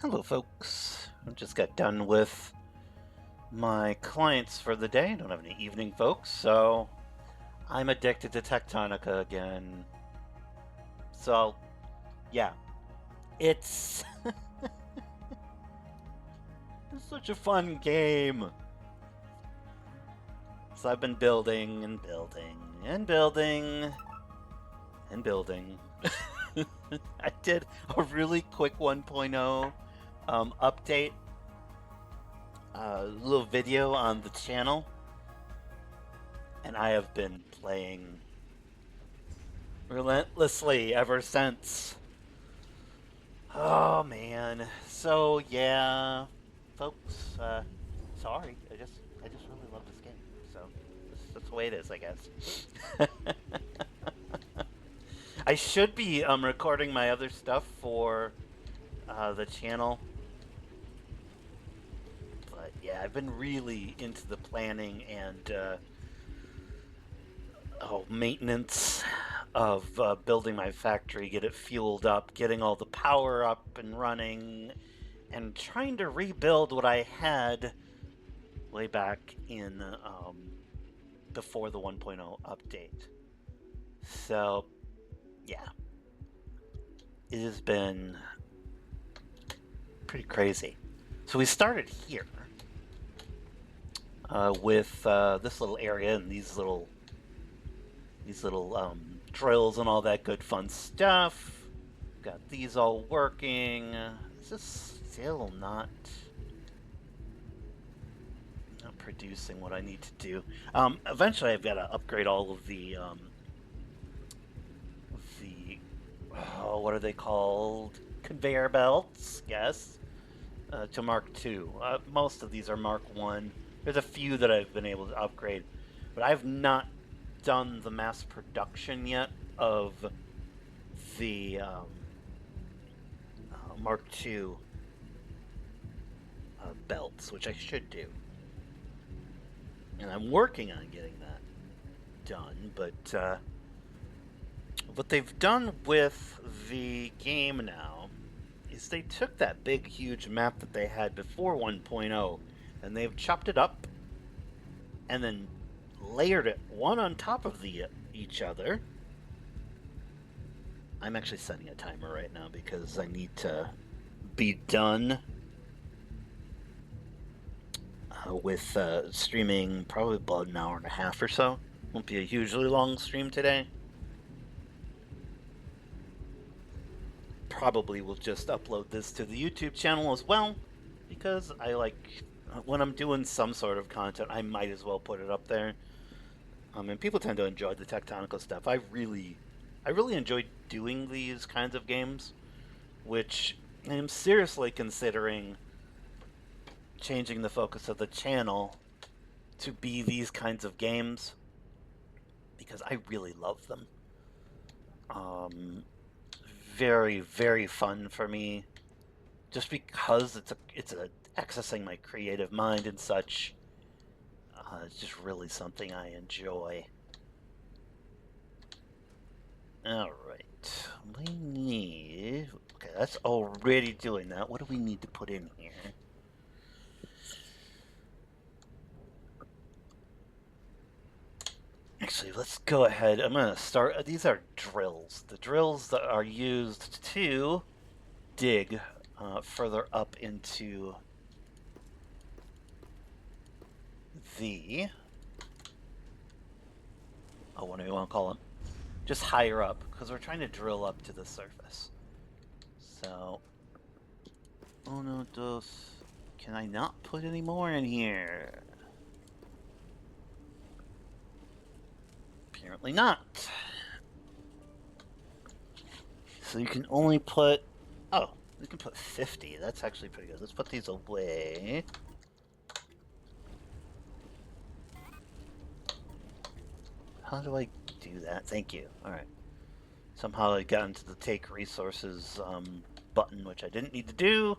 Hello, folks. I just got done with my clients for the day. I don't have any evening folks, so I'm addicted to Techtonica again. So, yeah, it's, it's such a fun game. So I've been building and building and building and building. I did a really quick 1.0 update, little video on the channel, and I have been playing relentlessly ever since. Oh man. So yeah, folks. Sorry. I just really love this game. So that's the way it is, I guess. I should be recording my other stuff for the channel, but yeah, I've been really into the planning and maintenance of building my factory, get it fueled up, getting all the power up and running, and trying to rebuild what I had way back in before the 1.0 update. So, yeah, it has been pretty crazy. So we started here with this little area and these little drills and all that good fun stuff. Got these all working. It's just still not producing what I need to do. Eventually, I've got to upgrade all of the what are they called? Conveyor belts, yes, to Mark II. Most of these are Mark I. There's a few that I've been able to upgrade, but I've not done the mass production yet of the Mark II belts, which I should do. And I'm working on getting that done, but what they've done with the game now is they took that big, huge map that they had before 1.0 and they've chopped it up and then layered it one on top of each other. I'm actually setting a timer right now because I need to be done with streaming probably about an hour and a half or so. Won't be a hugely long stream today. Probably will just upload this to the YouTube channel as well, because I like when I'm doing some sort of content, I might as well put it up there. And people tend to enjoy the Techtonica stuff. I really enjoy doing these kinds of games, which I am seriously considering changing the focus of the channel to be these kinds of games because I really love them. Very, very fun for me, just because it's a accessing my creative mind and such. It's just really something I enjoy. Alright, we need... Okay, that's already doing that. What do we need to put in here? Actually, let's go ahead. I'm going to start... These are drills. The drills that are used to dig further up into the... Oh, what do you want to call them? Just higher up, because we're trying to drill up to the surface. So... Oh no, dos... Can I not put any more in here? Apparently not. So you can only put... Oh, you can put 50. That's actually pretty good. Let's put these away. How do I do that? Thank you. Alright. Somehow I got into the take resources button, which I didn't need to do.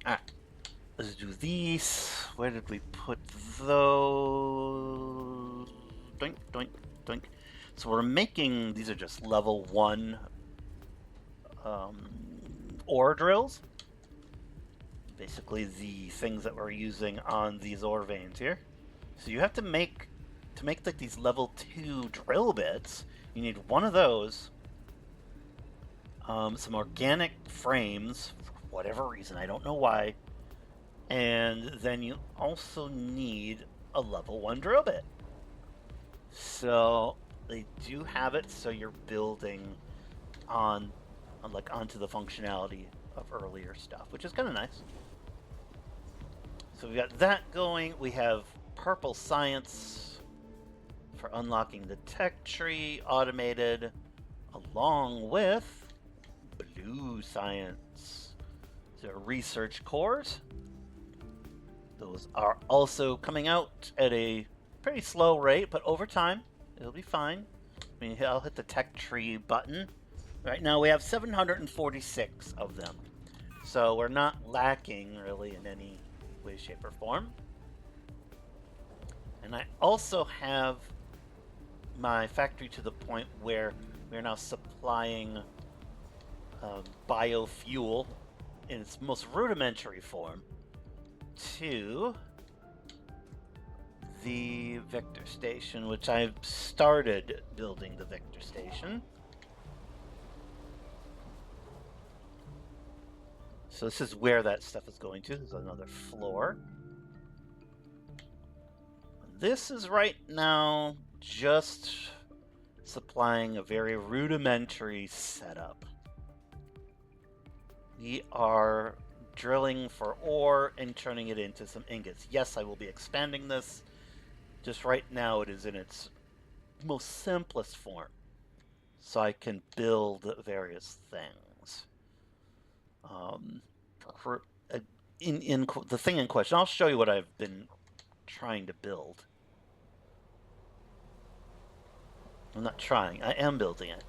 Alright. Let's do these. Where did we put those? Doink, doink, doink. So we're making, these are just level 1 ore drills. Basically the things that we're using on these ore veins here. So you have to make like these level 2 drill bits, you need one of those, some organic frames, for whatever reason, I don't know why, and then you also need a level 1 drill bit. So they do have it, so you're building onto the functionality of earlier stuff, which is kind of nice. So we got that going. We have purple science for unlocking the tech tree, automated, along with blue science. So research cores. Those are also coming out at a pretty slow rate, but over time, it'll be fine. I mean, I'll hit the tech tree button. Right now we have 746 of them. So we're not lacking really in any way, shape, or form. And I also have my factory to the point where we're now supplying biofuel in its most rudimentary form to the Victor Station, which I've started building the Victor Station. So this is where that stuff is going to. There's another floor. This is right now just supplying a very rudimentary setup. We are drilling for ore and turning it into some ingots. Yes, I will be expanding this. Just right now it is in its most simplest form, so I can build various things. In the thing in question, I'll show you what I've been trying to build. I'm not trying, I am building it.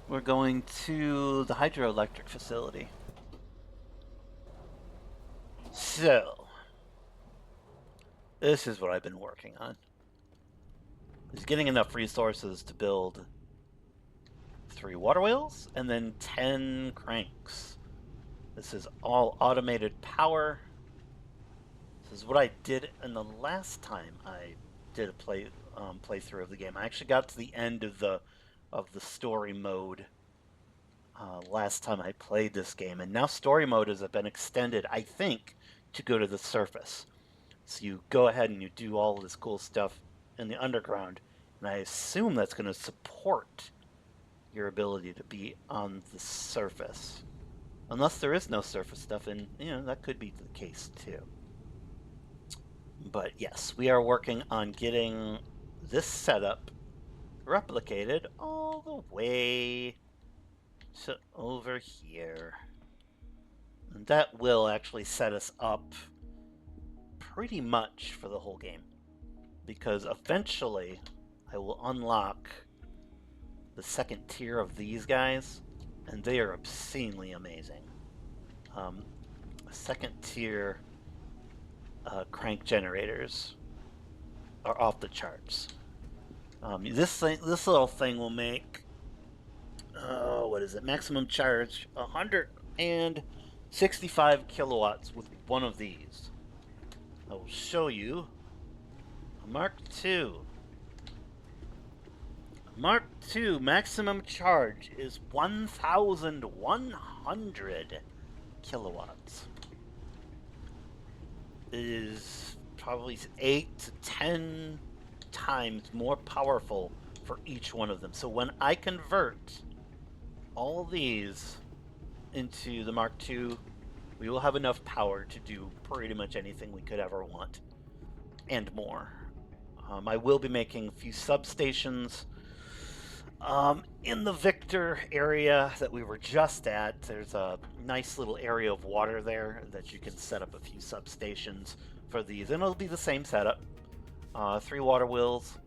We're going to the hydroelectric facility. So, this is what I've been working on. Is getting enough resources to build 3 water wheels and then 10 cranks. This is all automated power. This is what I did in the last time I did a playthrough of the game. I actually got to the end of the story mode last time I played this game, and now story mode has been extended, I think, to go to the surface. So you go ahead and you do all of this cool stuff in the underground, and I assume that's going to support your ability to be on the surface. Unless there is no surface stuff, and that could be the case too. But yes, we are working on getting this setup replicated all the way to over here. And that will actually set us up pretty much for the whole game, because eventually I will unlock the second tier of these guys, and they are obscenely amazing. Second tier crank generators are off the charts. This little thing will make what is it? Maximum charge 165 kilowatts with one of these. I will show you a Mark II. Mark II maximum charge is 1,100 kilowatts. It is probably 8 to 10 times more powerful for each one of them. So when I convert all of these into the Mark II, we will have enough power to do pretty much anything we could ever want, and more. I will be making a few substations in the Victor area that we were just at. There's a nice little area of water there that you can set up a few substations for these, and it'll be the same setup. 3 water wheels.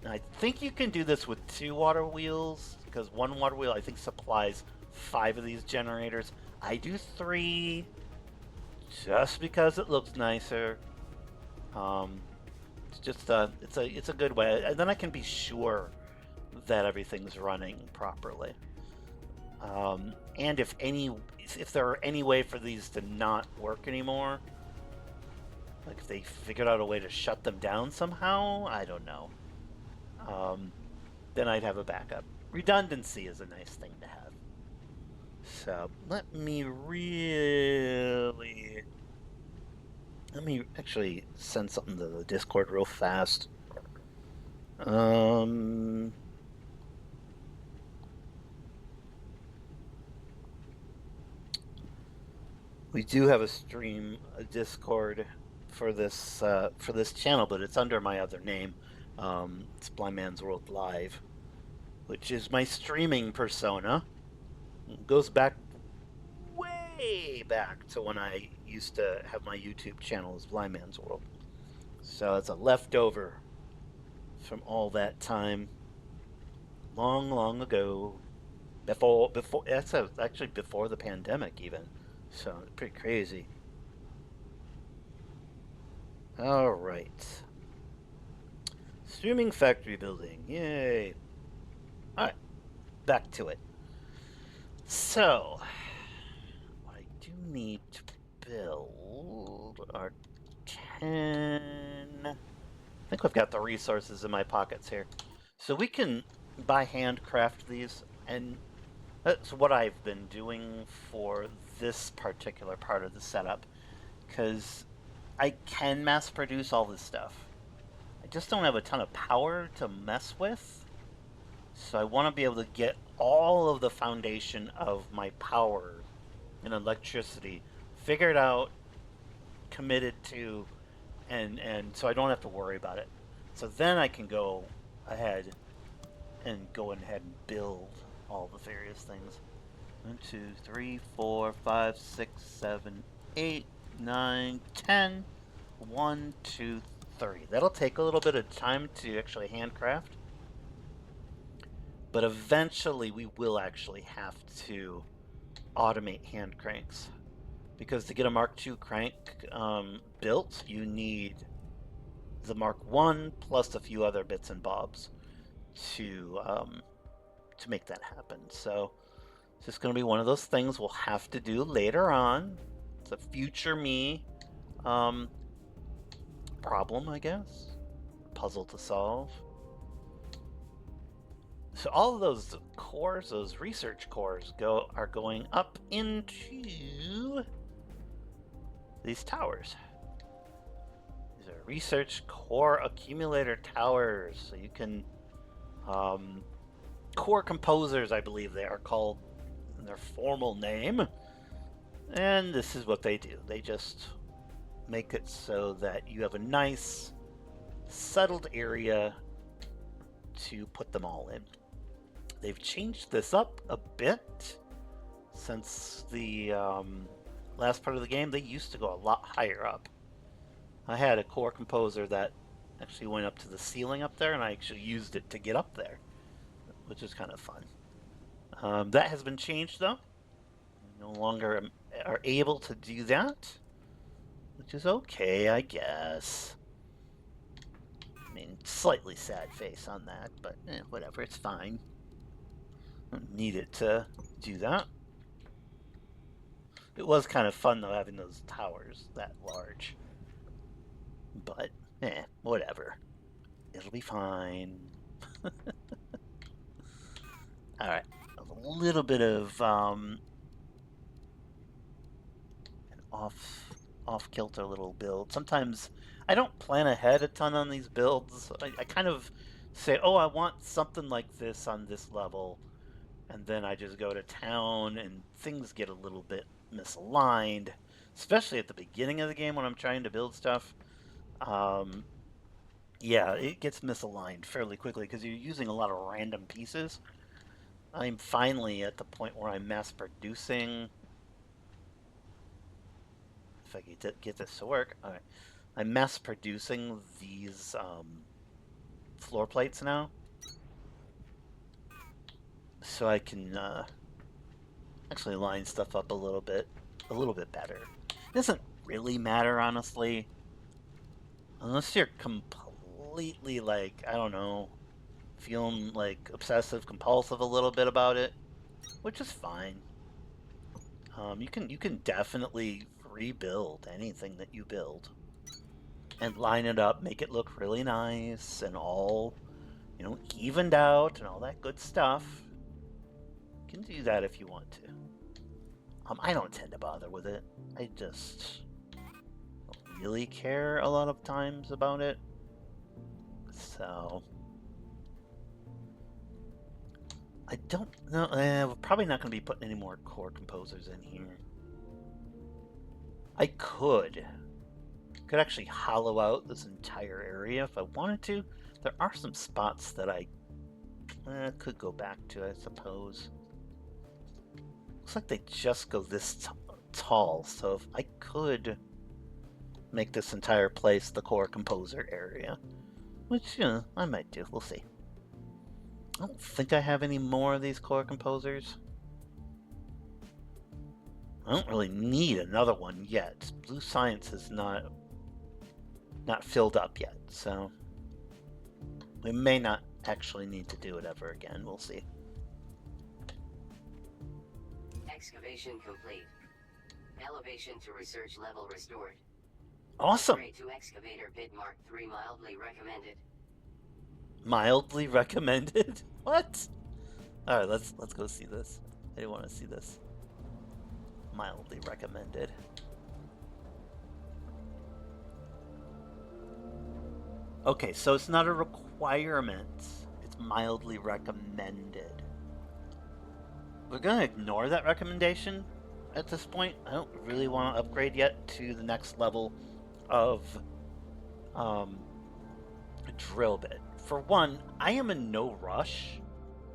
And I think you can do this with 2 water wheels, because 1 water wheel I think supplies 5 of these generators. I do 3 just because it looks nicer. It's just it's a good way, and then I can be sure that everything's running properly. And if there are any way for these to not work anymore, like if they figured out a way to shut them down somehow, I don't know. Then I'd have a backup. Redundancy is a nice thing to have. So let me actually send something to the Discord real fast. We do have a Discord for this channel, but it's under my other name. It's Blind Man's World Live, which is my streaming persona. It goes back way back to when I used to have my YouTube channel as Blind Man's World. So it's a leftover from all that time, long, long ago. Before that's actually before the pandemic even. So it's pretty crazy. All right. Streaming factory building. Yay. All right. Back to it. So, what I do need to build are 10. I think I've got the resources in my pockets here. So we can by hand craft these, and that's what I've been doing for this particular part of the setup, because I can mass produce all this stuff. I just don't have a ton of power to mess with, so I want to be able to get all of the foundation of my power and electricity figured out, committed to, and so I don't have to worry about it. So then I can go ahead and build all the various things. 1, 2, 3, 4, 5, 6, 7, 8, 9, 10. 1, 2, 3. That'll take a little bit of time to actually handcraft, but eventually we will actually have to automate hand cranks, because to get a Mark II crank built, you need the Mark I plus a few other bits and bobs to make that happen. So it's just going to be one of those things we'll have to do later on. It's a future me problem, I guess. Puzzle to solve. So all of those cores, those research cores, are going up into these towers. These are research core accumulator towers. So you can core composers, I believe they are called in their formal name. And this is what they do. They just make it so that you have a nice settled area to put them all in. They've changed this up a bit since the last part of the game. They used to go a lot higher up. I had a core composer that actually went up to the ceiling up there, and I actually used it to get up there, which is kind of fun. That has been changed, though. We no longer are able to do that, which is okay, I guess. I mean, slightly sad face on that, but whatever, it's fine. Don't need it to do that. It was kind of fun, though, having those towers that large. But, whatever. It'll be fine. Alright, a little bit of an off-kilter little build. Sometimes I don't plan ahead a ton on these builds. I kind of say, oh, I want something like this on this level, and then I just go to town, and things get a little bit misaligned, especially at the beginning of the game when I'm trying to build stuff. Yeah, it gets misaligned fairly quickly because you're using a lot of random pieces. I'm finally at the point where I'm mass producing. If I can get this to work. All right. I'm mass producing these floor plates now, so I can actually line stuff up a little bit better. It doesn't really matter, honestly, unless you're completely, like, I don't know, feeling like obsessive compulsive a little bit about it. which is fine. You can definitely rebuild anything that you build and line it up, make it look really nice and all, evened out and all that good stuff. You can do that if you want to. I don't tend to bother with it. I just don't really care a lot of times about it. So I don't know. We're probably not going to be putting any more core composers in here. I could actually hollow out this entire area if I wanted to. There are some spots that I could go back to, I suppose. Looks like they just go this tall, so if I could make this entire place the core composer area, which, I might do. We'll see. I don't think I have any more of these core composers. I don't really need another one yet. Blue Science is not filled up yet, so we may not actually need to do it ever again. We'll see. Excavation complete. Elevation to research level restored. Awesome. Upgrade to excavator pit mark 3 mildly recommended. Mildly recommended? What? All right, let's go see this. I do want to see this. Mildly recommended. Okay, so it's not a requirement. It's mildly recommended. We're gonna ignore that recommendation at this point. I don't really want to upgrade yet to the next level of a drill bit. For one, I am in no rush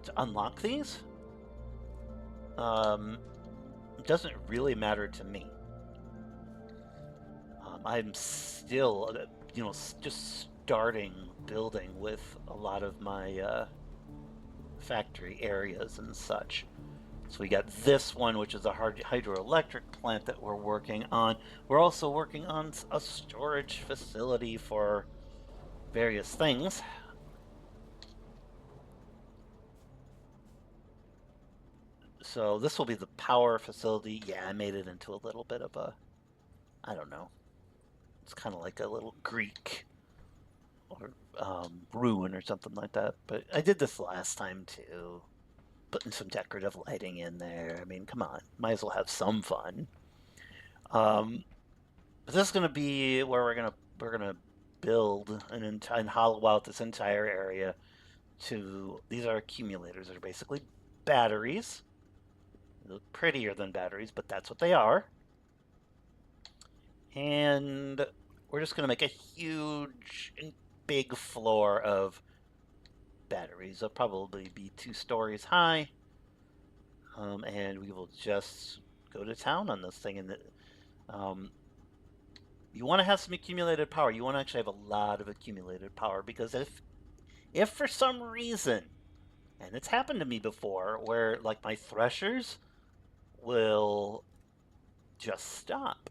to unlock these. It doesn't really matter to me. I'm still, just starting building with a lot of my factory areas and such. So we got this one, which is a hydroelectric plant that we're working on. We're also working on a storage facility for various things. So this will be the power facility. Yeah, I made it into a little bit of a, I don't know. It's kind of like a little Greek or ruin or something like that. But I did this last time too, putting some decorative lighting in there. I mean, come on, might as well have some fun. But this is going to be where we're gonna build and hollow out this entire area. These are accumulators. They're basically batteries. They look prettier than batteries, but that's what they are. And we're just going to make a huge, big floor of batteries. They'll probably be 2 stories high. And we will just go to town on this thing. And you want to have some accumulated power. You want to actually have a lot of accumulated power, because if for some reason, and it's happened to me before, where like my threshers will just stop.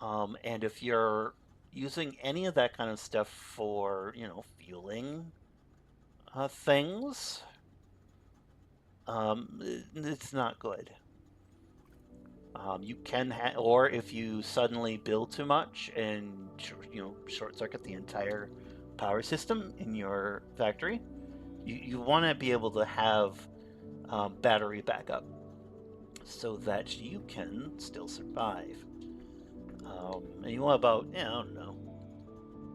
And if you're using any of that kind of stuff for, fueling things, it's not good. You can or if you suddenly build too much and short circuit the entire power system in your factory, you want to be able to have battery backup so that you can still survive. And you want about, I don't know,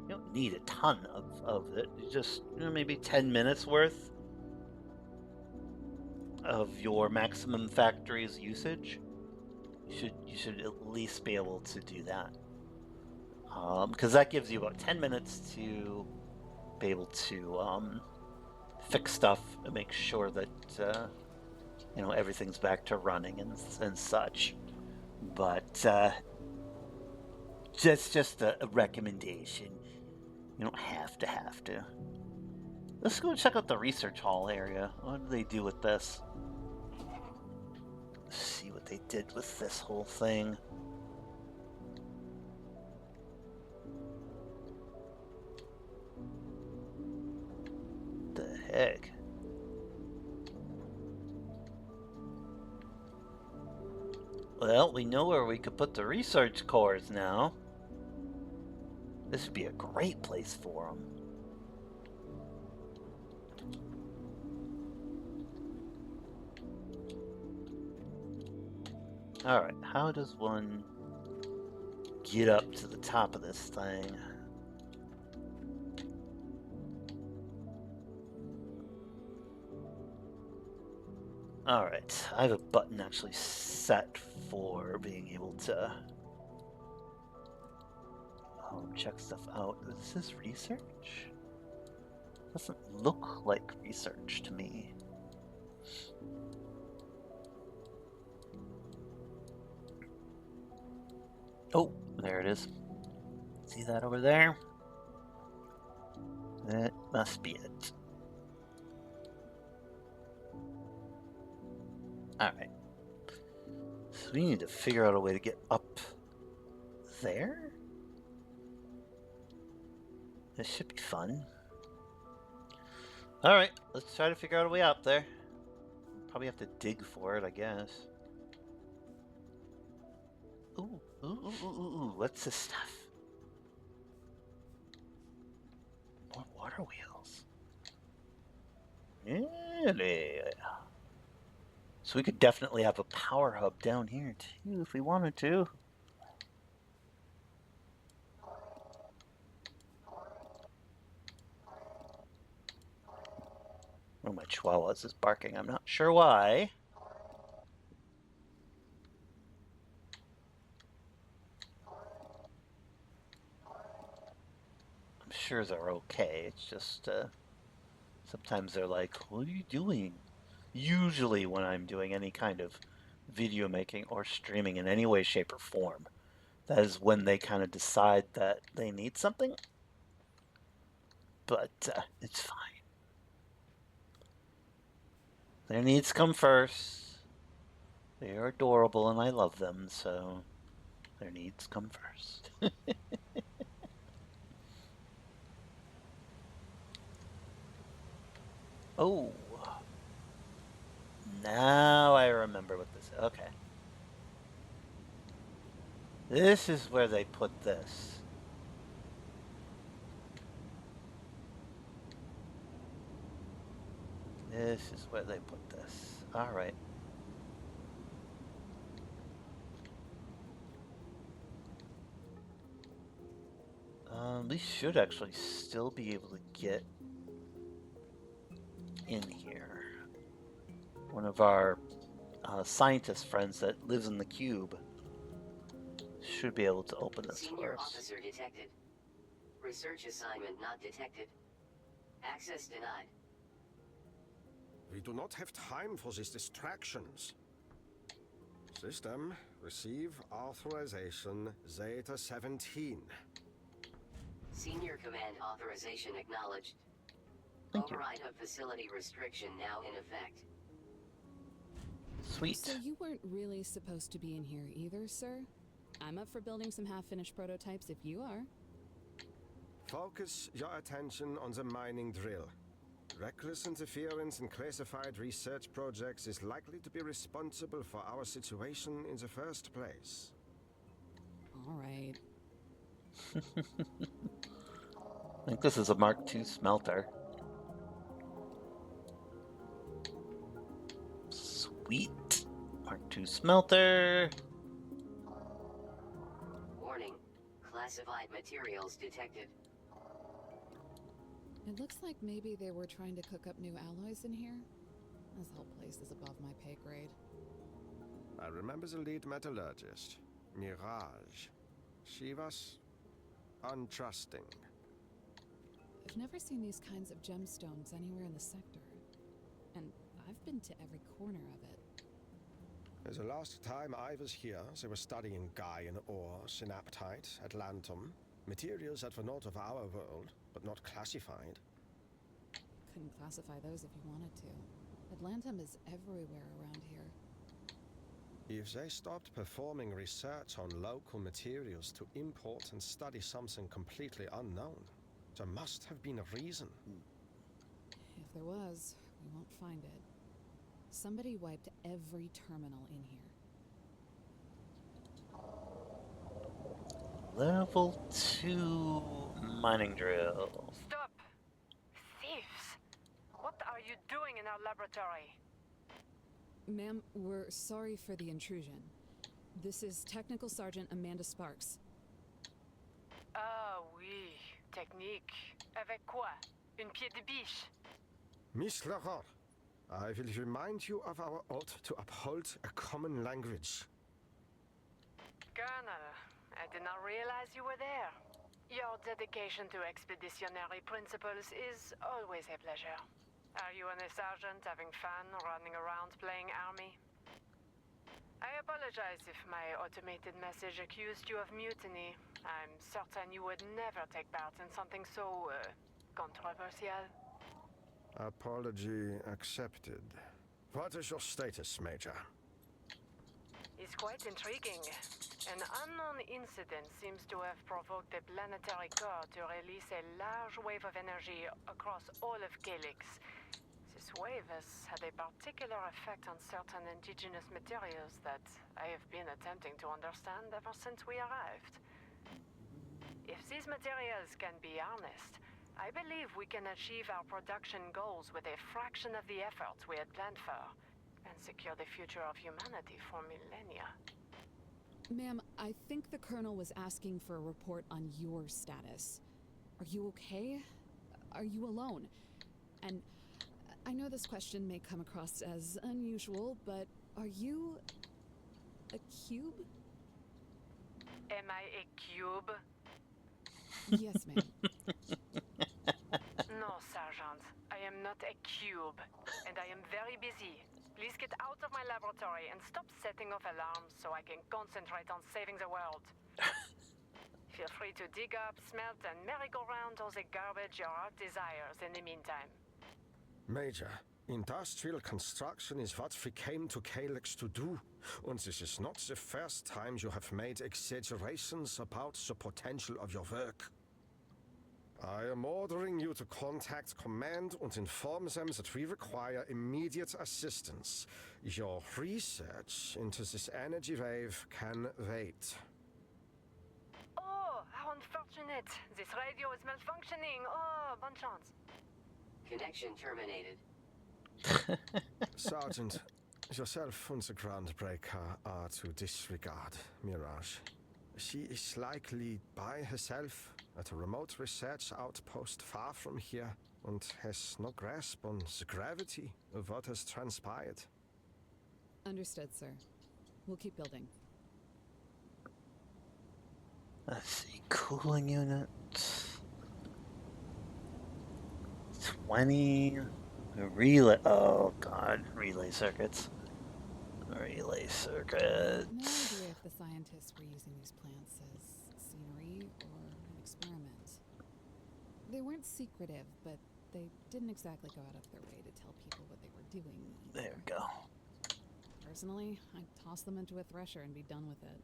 you don't need a ton of it. You just, maybe 10 minutes worth of your maximum factory's usage. You should at least be able to do that. Because that gives you about 10 minutes to be able to fix stuff and make sure that everything's back to running and such. But just a recommendation. You don't have to. Let's go check out the research hall area. What do they do with this? Let's see what they did with this whole thing. The heck? Well, we know where we could put the research cores now. This would be a great place for them. Alright, how does one get up to the top of this thing? Alright, I have a button actually set for being able to check stuff out. Is this research? Doesn't look like research to me. Oh, there it is. See that over there? That must be it. Alright. So we need to figure out a way to get up there? This should be fun. Alright, let's try to figure out a way up there. Probably have to dig for it, I guess. Ooh, what's this stuff? More water wheels. Really? So we could definitely have a power hub down here too if we wanted to. Oh, my chihuahuas is barking. I'm not sure why. I'm sure they're okay. It's just sometimes they're like, what are you doing? Usually when I'm doing any kind of video making or streaming in any way, shape, or form, that is when they kind of decide that they need something. But it's fine. Their needs come first. They are adorable and I love them, so their needs come first. Oh. Now I remember what this is. Okay. This is where they put this. This is where they put this. Alright. We should actually still be able to get in here. One of our scientist friends that lives in the cube should be able to open this Senior for us. officer detected. Research assignment not detected. Access denied. We do not have time for these distractions. System, receive authorization Zeta 17. Senior command authorization acknowledged. Thank you. Override of facility restriction now in effect. Sweet. So you weren't really supposed to be in here either, sir? I'm up for building some half-finished prototypes if you are. Focus your attention on the mining drill. Reckless interference in classified research projects is likely to be responsible for our situation in the first place. All right. I think this is a Mark II smelter. Sweet. Mark II smelter. Warning. Classified materials detected. It looks like maybe they were trying to cook up new alloys in here. This whole place is above my pay grade. I remember the lead metallurgist, Mirage. She was untrusting. I've never seen these kinds of gemstones anywhere in the sector. And I've been to every corner of it. The last time I was here, they were studying Gaian ore, synaptite, atlantum, materials that were not of our world, but not classified. Couldn't classify those if you wanted to. Atlantum is everywhere around here. If they stopped performing research on local materials to import and study something completely unknown, there must have been a reason. If there was, we won't find it. Somebody wiped every terminal in here. Level 2 mining drill. Stop! Thieves! What are you doing in our laboratory? Ma'am, we're sorry for the intrusion. This is Technical Sergeant Amanda Sparks. Ah oui, technique. Avec quoi? Une pied de biche? Miss Laurent, I will remind you of our oath to uphold a common language. Colonel, I did not realize you were there. Your dedication to expeditionary principles is always a pleasure. Are you and a sergeant having fun running around playing army? I apologize if my automated message accused you of mutiny. I'm certain you would never take part in something so, controversial. Apology accepted. What is your status, Major? It's quite intriguing. An unknown incident seems to have provoked a planetary core to release a large wave of energy across all of Calyx. This wave has had a particular effect on certain indigenous materials that I have been attempting to understand ever since we arrived. If these materials can be harnessed, I believe we can achieve our production goals with a fraction of the effort we had planned for, and secure the future of humanity for millennia. Ma'am, I think the Colonel was asking for a report on your status. Are you okay? Are you alone? And I know this question may come across as unusual, but are you a cube? Am I a cube? Yes, ma'am. No, Sergeant. I am not a cube, and I am very busy. Please get out of my laboratory and stop setting off alarms so I can concentrate on saving the world. Feel free to dig up, smelt, and merry-go-round all the garbage your heart desires in the meantime. Major, industrial construction is what we came to Calyx to do, and this is not the first time you have made exaggerations about the potential of your work. I am ordering you to contact Command and inform them that we require immediate assistance. Your research into this energy wave can wait. Oh, how unfortunate. This radio is malfunctioning. Oh, bonne chance. Connection terminated. Sergeant, yourself and the Groundbreaker are to disregard Mirage. She is likely by herself at a remote research outpost far from here and has no grasp on the gravity of what has transpired. Understood, sir. We'll keep building. Let's see, cooling unit. 20 relay. Oh god, relay circuits. Relay circuit. No idea if the scientists were using these plants as scenery or an experiment. They weren't secretive, but they didn't exactly go out of their way to tell people what they were doing. There we go. Personally, I'd toss them into a thresher and be done with it.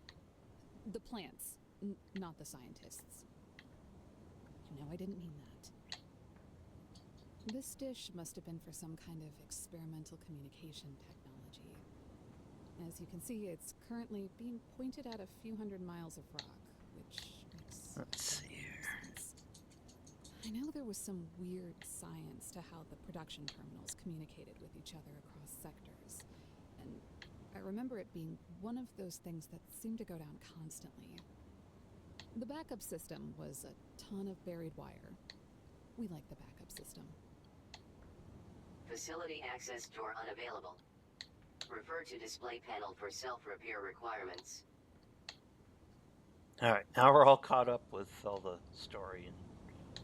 The plants, not the scientists. No, I didn't mean that. This dish must have been for some kind of experimental communication technology. As you can see, it's currently being pointed at a few hundred miles of rock, which makes Let's see here. sense. I know there was some weird science to how the production terminals communicated with each other across sectors, and I remember it being one of those things that seemed to go down constantly. The backup system was a ton of buried wire. We like the backup system. Facility access door unavailable. Refer to display panel for self-repair requirements. Alright, now we're all caught up with all the story and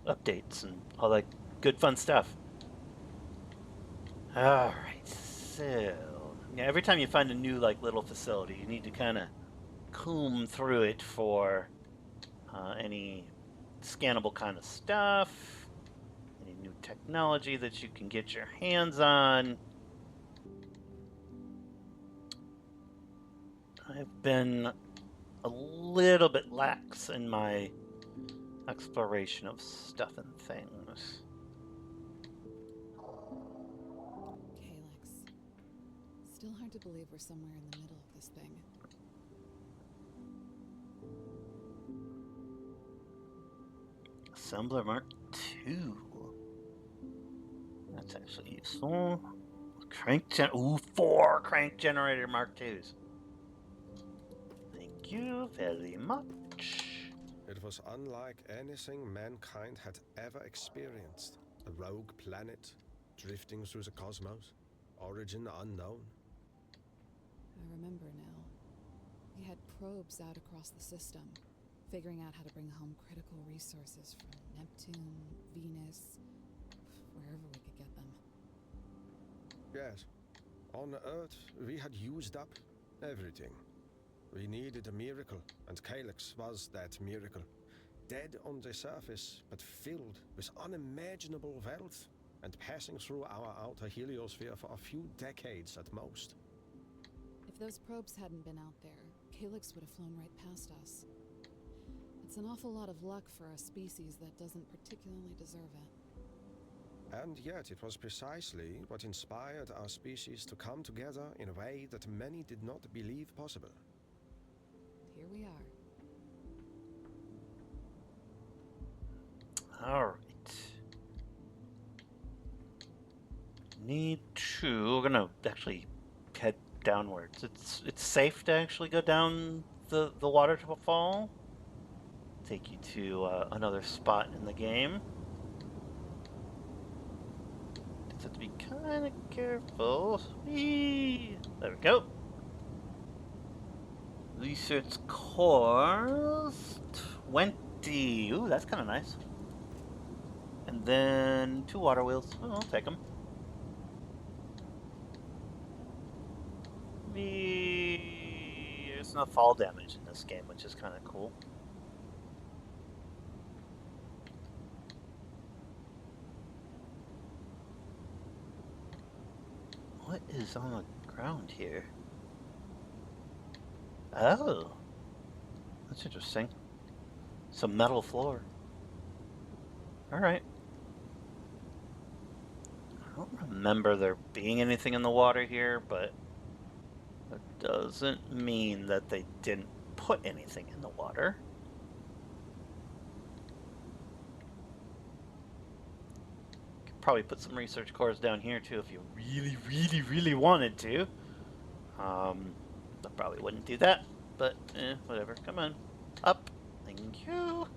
updates and all that good fun stuff. Alright, so yeah, every time you find a new little facility, you need to kind of comb through it for any scannable kind of stuff, any new technology that you can get your hands on. I've been a little bit lax in my exploration of stuff and things. Calyx. Still hard to believe we're somewhere in the middle of this thing. Assembler Mark II. That's actually useful. Ooh, 4 crank generator Mark IIs. Thank you very much. It was unlike anything mankind had ever experienced. A rogue planet, drifting through the cosmos, origin unknown. I remember now. We had probes out across the system, figuring out how to bring home critical resources from Neptune, Venus, wherever we could get them. Yes. On Earth, we had used up everything. We needed a miracle, and Calyx was that miracle. Dead on the surface, but filled with unimaginable wealth, and passing through our outer heliosphere for a few decades at most. If those probes hadn't been out there, Calyx would have flown right past us. It's an awful lot of luck for a species that doesn't particularly deserve it. And yet it was precisely what inspired our species to come together in a way that many did not believe possible. Here we are. Alright. We're gonna actually head downwards. It's safe to actually go down the waterfall. Take you to another spot in the game. Just have to be kind of careful. Whee! There we go. Research cores 20. Ooh, that's kind of nice. And then 2 water wheels. Oh, I'll take them. There's no fall damage in this game, which is kind of cool. What is on the ground here? Oh, that's interesting. Some metal floor. All right. I don't remember there being anything in the water here, but that doesn't mean that they didn't put anything in the water. Could probably put some research cores down here too if you really wanted to. I probably wouldn't do that, but whatever. Come on. Up. Thank you.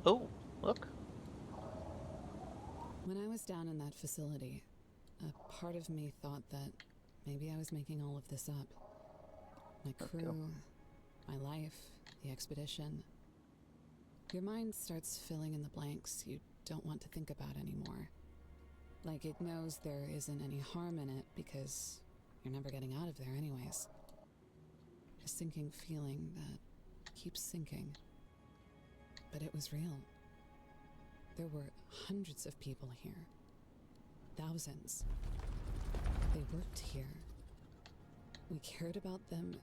Oh, look. When I was down in that facility, a part of me thought that maybe I was making all of this up. My crew, my life, the expedition. Your mind starts filling in the blanks you don't want to think about anymore. Like it knows there isn't any harm in it because you're never getting out of there anyways. A sinking feeling that keeps sinking. But it was real. There were hundreds of people here. Thousands. They worked here. We cared about them.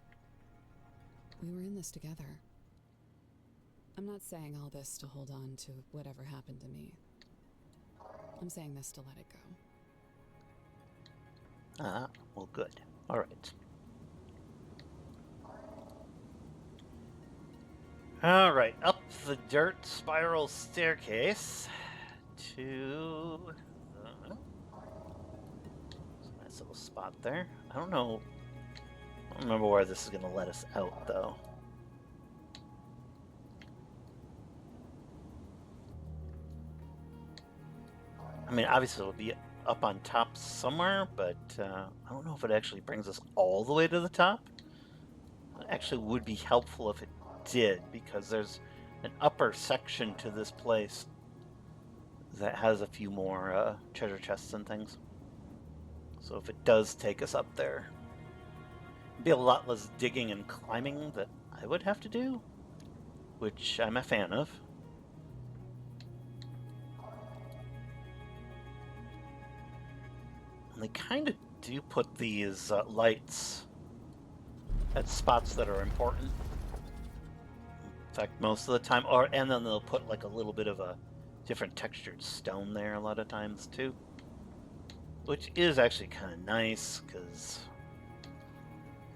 We were in this together. I'm not saying all this to hold on to whatever happened to me. I'm saying this to let it go. Ah, well, good. All right. All right, up the dirt spiral staircase to the nice little spot there. I don't know. I don't remember where this is going to let us out, though. I mean, obviously it'll be up on top somewhere, but I don't know if it actually brings us all the way to the top. It actually would be helpful if it did, because there's an upper section to this place that has a few more treasure chests and things. So if it does take us up there, it'd be a lot less digging and climbing that I would have to do, which I'm a fan of. And they kind of do put these lights at spots that are important. In fact, most of the time, and then they'll put like a little bit of a different textured stone there a lot of times too, which is actually kind of nice because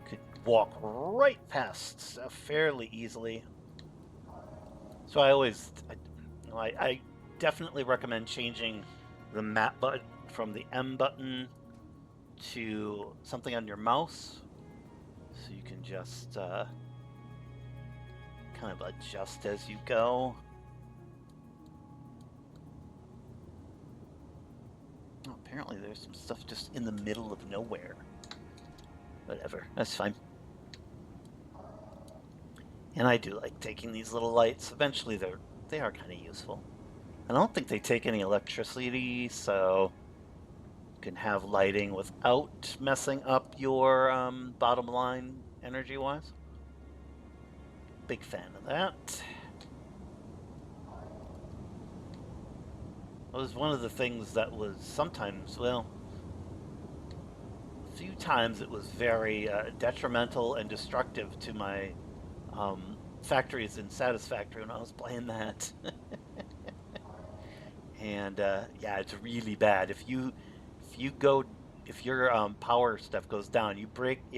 could walk right past stuff fairly easily. So I definitely recommend changing the map button from the M button to something on your mouse, so you can just kind of adjust as you go. Oh, apparently there's some stuff just in the middle of nowhere. Whatever, that's fine. And I do like taking these little lights. Eventually they are kind of useful. I don't think they take any electricity, so you can have lighting without messing up your bottom line energy-wise. Big fan of that. It was one of the things that was sometimes, well, a few times it was very detrimental and destructive to my factories in Satisfactory when I was playing that. And yeah, it's really bad. If your power stuff goes down, you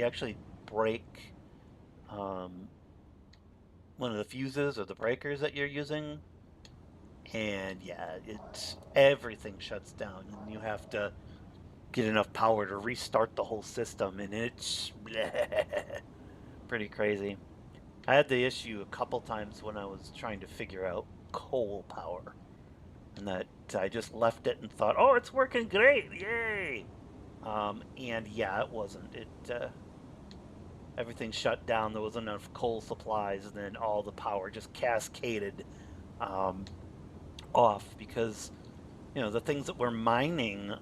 actually break um, one of the fuses or the breakers that you're using, and yeah, everything shuts down, and you have to get enough power to restart the whole system, and it's pretty crazy. I had the issue a couple times when I was trying to figure out coal power, and that I just left it and thought, oh, it's working great, yay! And yeah, it wasn't. Everything shut down. There wasn't enough coal supplies, and then all the power just cascaded um, off because the things that were mining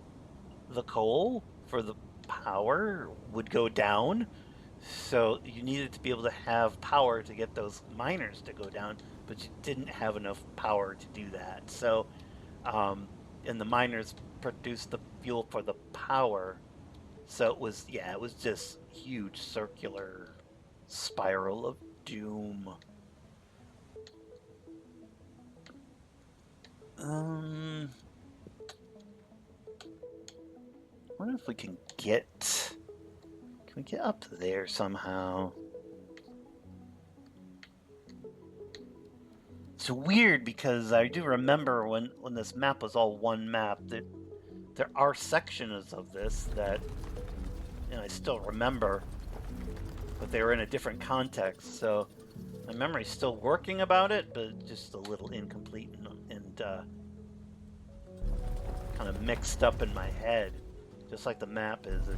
the coal for the power would go down. So you needed to be able to have power to get those miners to go down, but you didn't have enough power to do that. So, and the miners produced the fuel for the power. So it was just huge circular spiral of doom. I wonder if we can we get up there somehow? It's weird because I do remember when this map was all one map that there are sections of this that I still remember, but they were in a different context. So my memory's still working about it, but just a little incomplete and kind of mixed up in my head, just like the map is.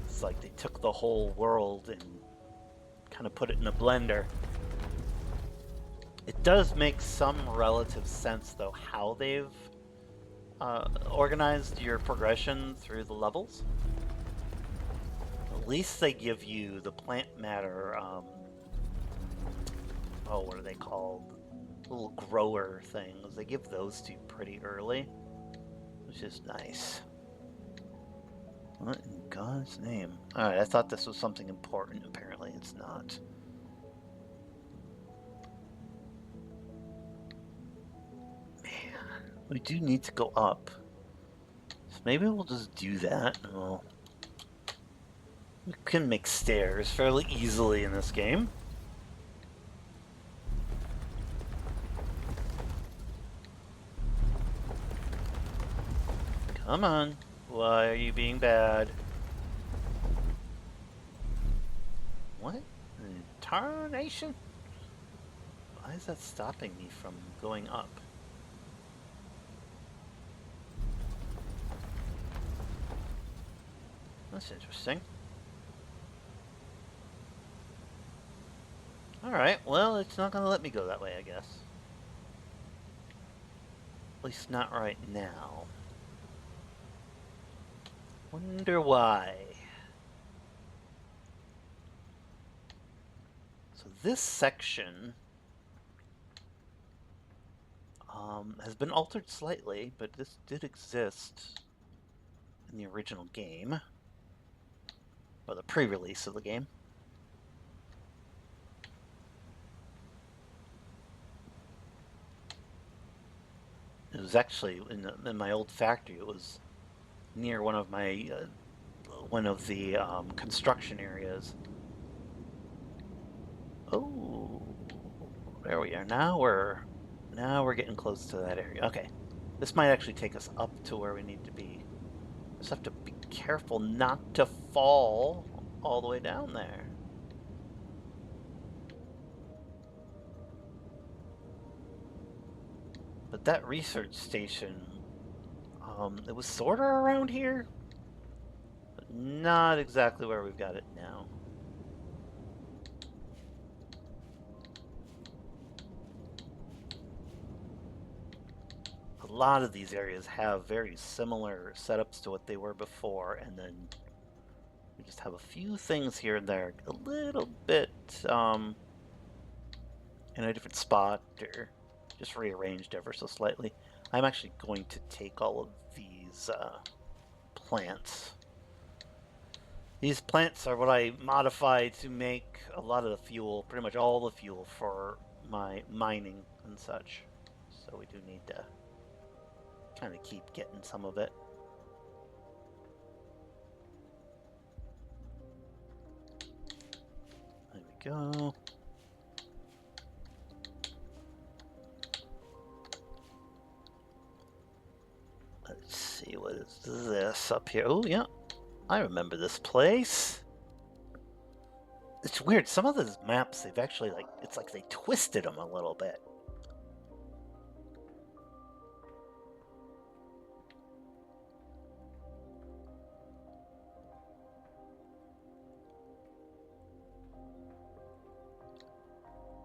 It's like they took the whole world and kind of put it in a blender. It does make some relative sense, though, how they've organized your progression through the levels. At least they give you the plant matter, what are they called? Little grower things. They give those to you pretty early, which is nice. What in God's name? Alright, I thought this was something important. Apparently it's not. Man, we do need to go up. So maybe we'll just do that. We can make stairs fairly easily in this game. Come on. Why are you being bad? What? Tarnation? Why is that stopping me from going up? That's interesting. Alright, well, it's not gonna let me go that way, I guess. At least not right now. Wonder why. So this section has been altered slightly, but this did exist in the original game, or the pre-release of the game. It was actually in my old factory. It was near one of the construction areas, Oh, there we are. Now we're getting close to that area. Okay, this might actually take us up to where we need to be. Just have to be careful not to fall all the way down there. But that research station, it was sort of around here, but not exactly where we've got it now. A lot of these areas have very similar setups to what they were before, and then we just have a few things here and there, a little bit in a different spot, or just rearranged ever so slightly. I'm actually going to take all of these plants. These plants are what I modified to make a lot of the fuel, pretty much all the fuel for my mining and such. So we do need to kind of keep getting some of it. There we go. Let's see, what is this up here? Oh, yeah. I remember this place. It's weird. Some of those maps, they've actually, it's like they twisted them a little bit.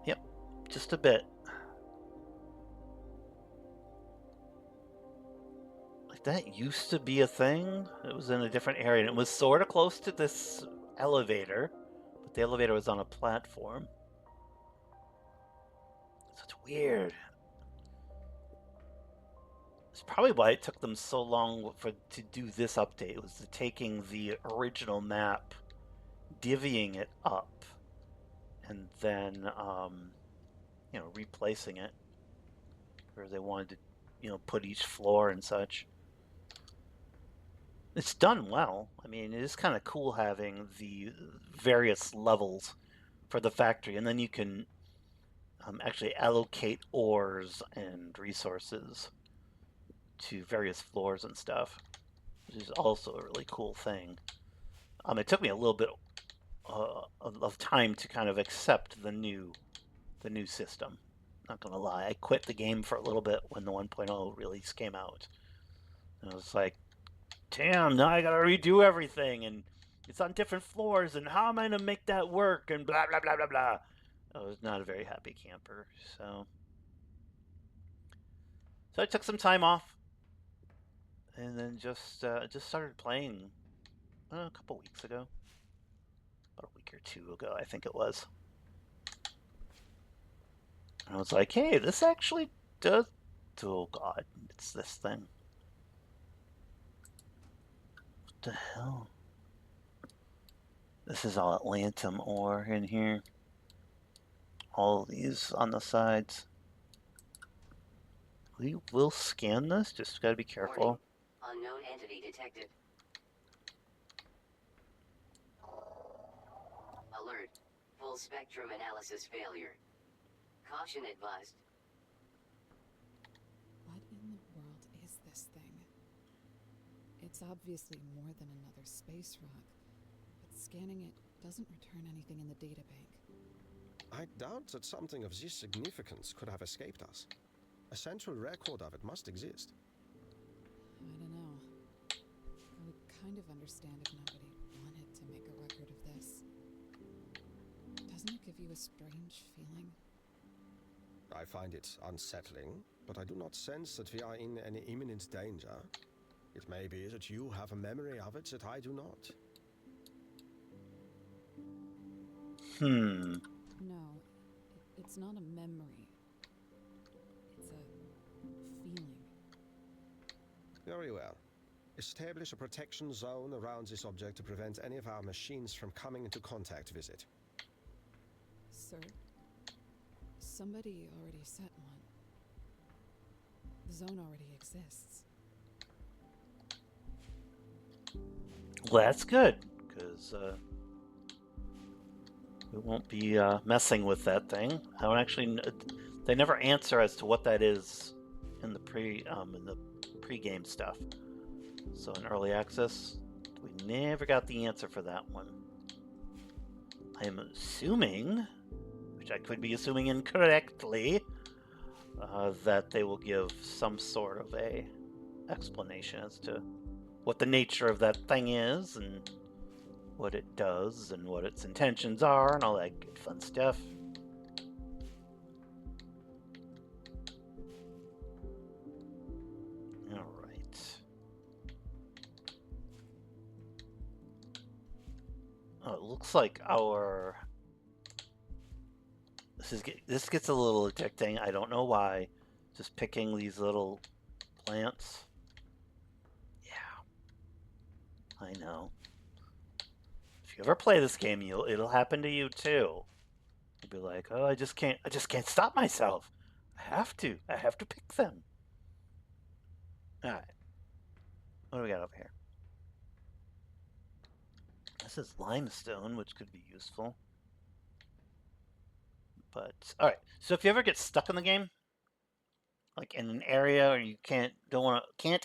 Yep, just a bit. Like, that used to be a thing. It was in a different area, and it was sort of close to this elevator, but the elevator was on a platform. So it's weird. It's probably why it took them so long to do this update. It was taking the original map, divvying it up, and then replacing it where they wanted to put each floor and such. It's done well. I mean, it is kind of cool having the various levels for the factory, and then you can actually allocate ores and resources to various floors and stuff, which is also a really cool thing. It took me a little bit of time to kind of accept the new system. Not gonna lie, I quit the game for a little bit when the 1.0 release came out. And I was like, damn, now I gotta redo everything, and it's on different floors, and how am I gonna make that work, and blah blah blah blah blah. I was not a very happy camper, so I took some time off, and then just started playing a couple weeks ago, about a week or two ago, I think it was. And I was like, hey, this actually does. Oh god, it's this thing. What the hell? This is all Atlantum ore in here. All these on the sides. We will scan this, just gotta be careful. Warning. Unknown entity detected. Alert. Full spectrum analysis failure. Caution advised. What in the world is this thing? It's obviously more than another space rock, but scanning it doesn't return anything in the databank. I doubt that something of this significance could have escaped us. A central record of it must exist. I don't know. I would kind of understand if nobody wanted to make a record of this. Doesn't it give you a strange feeling? I find it unsettling, but I do not sense that we are in any imminent danger. It may be that you have a memory of it that I do not. No, it's not a memory. It's a feeling. Very well. Establish a protection zone around this object to prevent any of our machines from coming into contact with it. Sir, somebody already set one. The zone already exists. Well, that's good, because We won't be messing with that thing. I don't actually. They never answer as to what that is in the pre-game stuff. So in early access, we never got the answer for that one. I am assuming, which I could be assuming incorrectly, that they will give some sort of a explanation as to what the nature of that thing is and what it does and what its intentions are and all that good fun stuff. All right. Oh, it looks like our this gets a little addicting. I don't know why. Just picking these little plants. Yeah, I know. If you ever play this game, it'll happen to you too. You'll be like, oh, I just can't stop myself. I have to pick them. All right, what do we got over here? This is limestone, which could be useful. But all right, so if you ever get stuck in the game, like in an area or you can't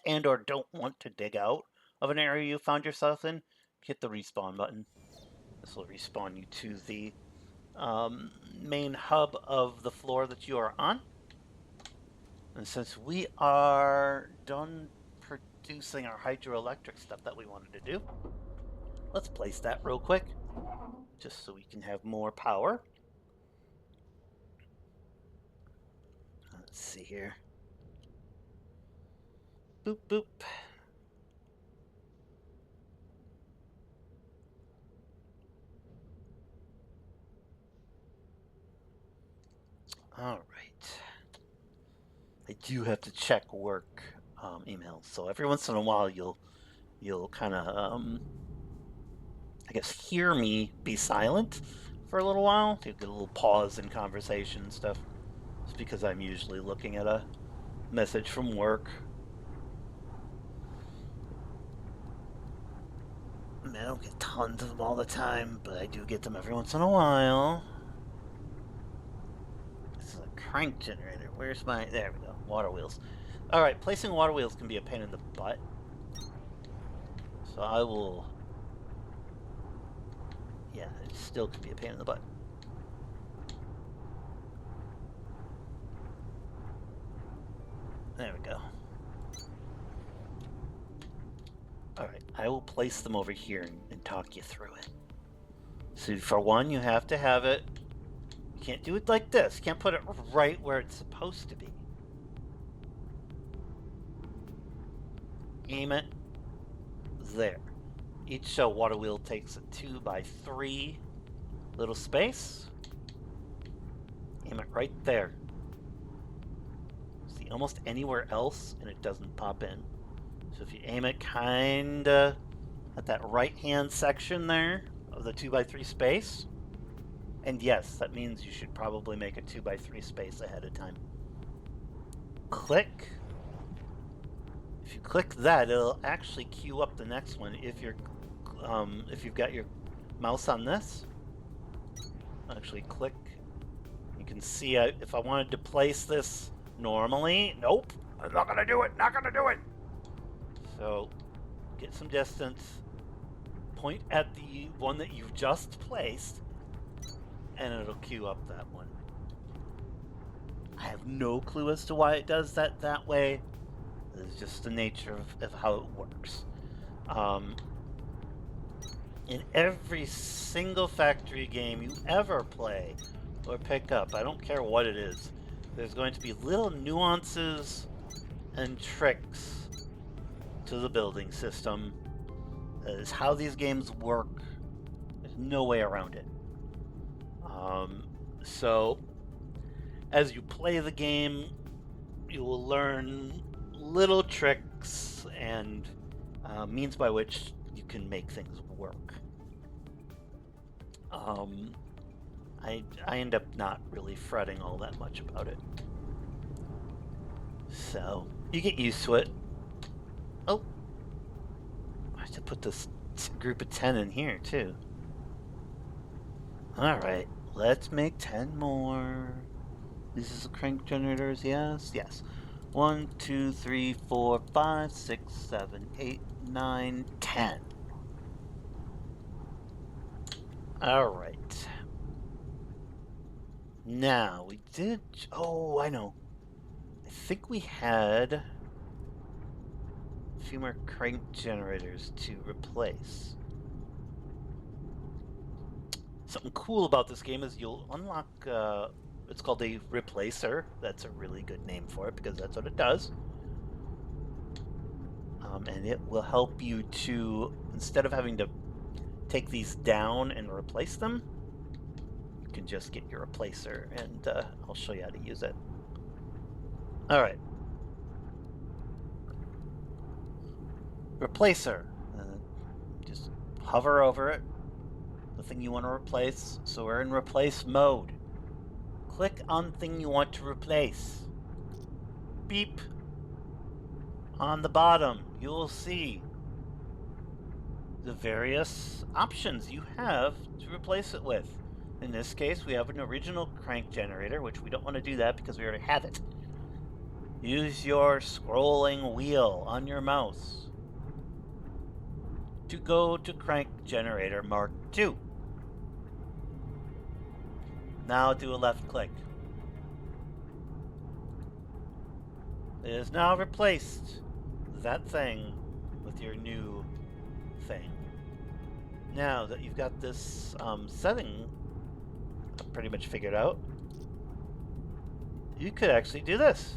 and or don't want to dig out of an area you found yourself in, hit the respawn button. This will respawn you to the main hub of the floor that you are on. And since we are done producing our hydroelectric stuff that we wanted to do, let's place that real quick, just so we can have more power. Let's see here. Boop, boop. All right. I do have to check work emails, so every once in a while you'll kind of I guess hear me be silent for a little while. You get a little pause in conversation and stuff. It's because I'm usually looking at a message from work. I don't get tons of them all the time, but I do get them every once in a while. This is a crank generator. Where's my... There we go. Water wheels. Alright, placing water wheels can be a pain in the butt. So I will... Yeah, it still can be a pain in the butt. There we go. Alright, I will place them over here and talk you through it. So for one, you have to have it... You can't do it like this. You can't put it right where it's supposed to be. Aim it there. Each water wheel takes a 2x3 little space. Aim it right there. See, almost anywhere else and it doesn't pop in. So if you aim it kinda at that right hand section there of the 2x3 space, and yes, that means you should probably make a 2x3 space ahead of time. Click. If you click that, it'll actually queue up the next one. If you've got your mouse on this, actually click. You can see if I wanted to place this normally, nope, I'm not gonna do it. Not gonna do it. So get some distance. Point at the one that you've just placed, and it'll queue up that one. I have no clue as to why it does that way. It's just the nature of how it works. In every single factory game you ever play or pick up, I don't care what it is, there's going to be little nuances and tricks to the building system. That is how these games work. There's no way around it. So as you play the game, you will learn little tricks and means by which you can make things work. I end up not really fretting all that much about it. So you get used to it. Oh, I have to put this group of 10 in here too. Alright, let's make 10 more. This is the crank generators, yes? Yes. 1, 2, 3, 4, 5, 6, 7, 8, 9, 10. Alright. Now, we did... Oh, I know. I think we had a few more crank generators to replace. Something cool about this game is you'll unlock, it's called a replacer. That's a really good name for it because that's what it does. And it will help you to, instead of having to take these down and replace them, you can just get your replacer, and I'll show you how to use it. Alright. Replacer. Just hover over it, the thing you want to replace. So we're in replace mode. Click on thing you want to replace. Beep. On the bottom, you will see the various options you have to replace it with. In this case, we have an original crank generator, which we don't want to do that because we already have it. Use your scrolling wheel on your mouse to go to crank generator Mark II. Now do a left click. It has now replaced that thing with your new thing. Now that you've got this setting pretty much figured out, you could actually do this.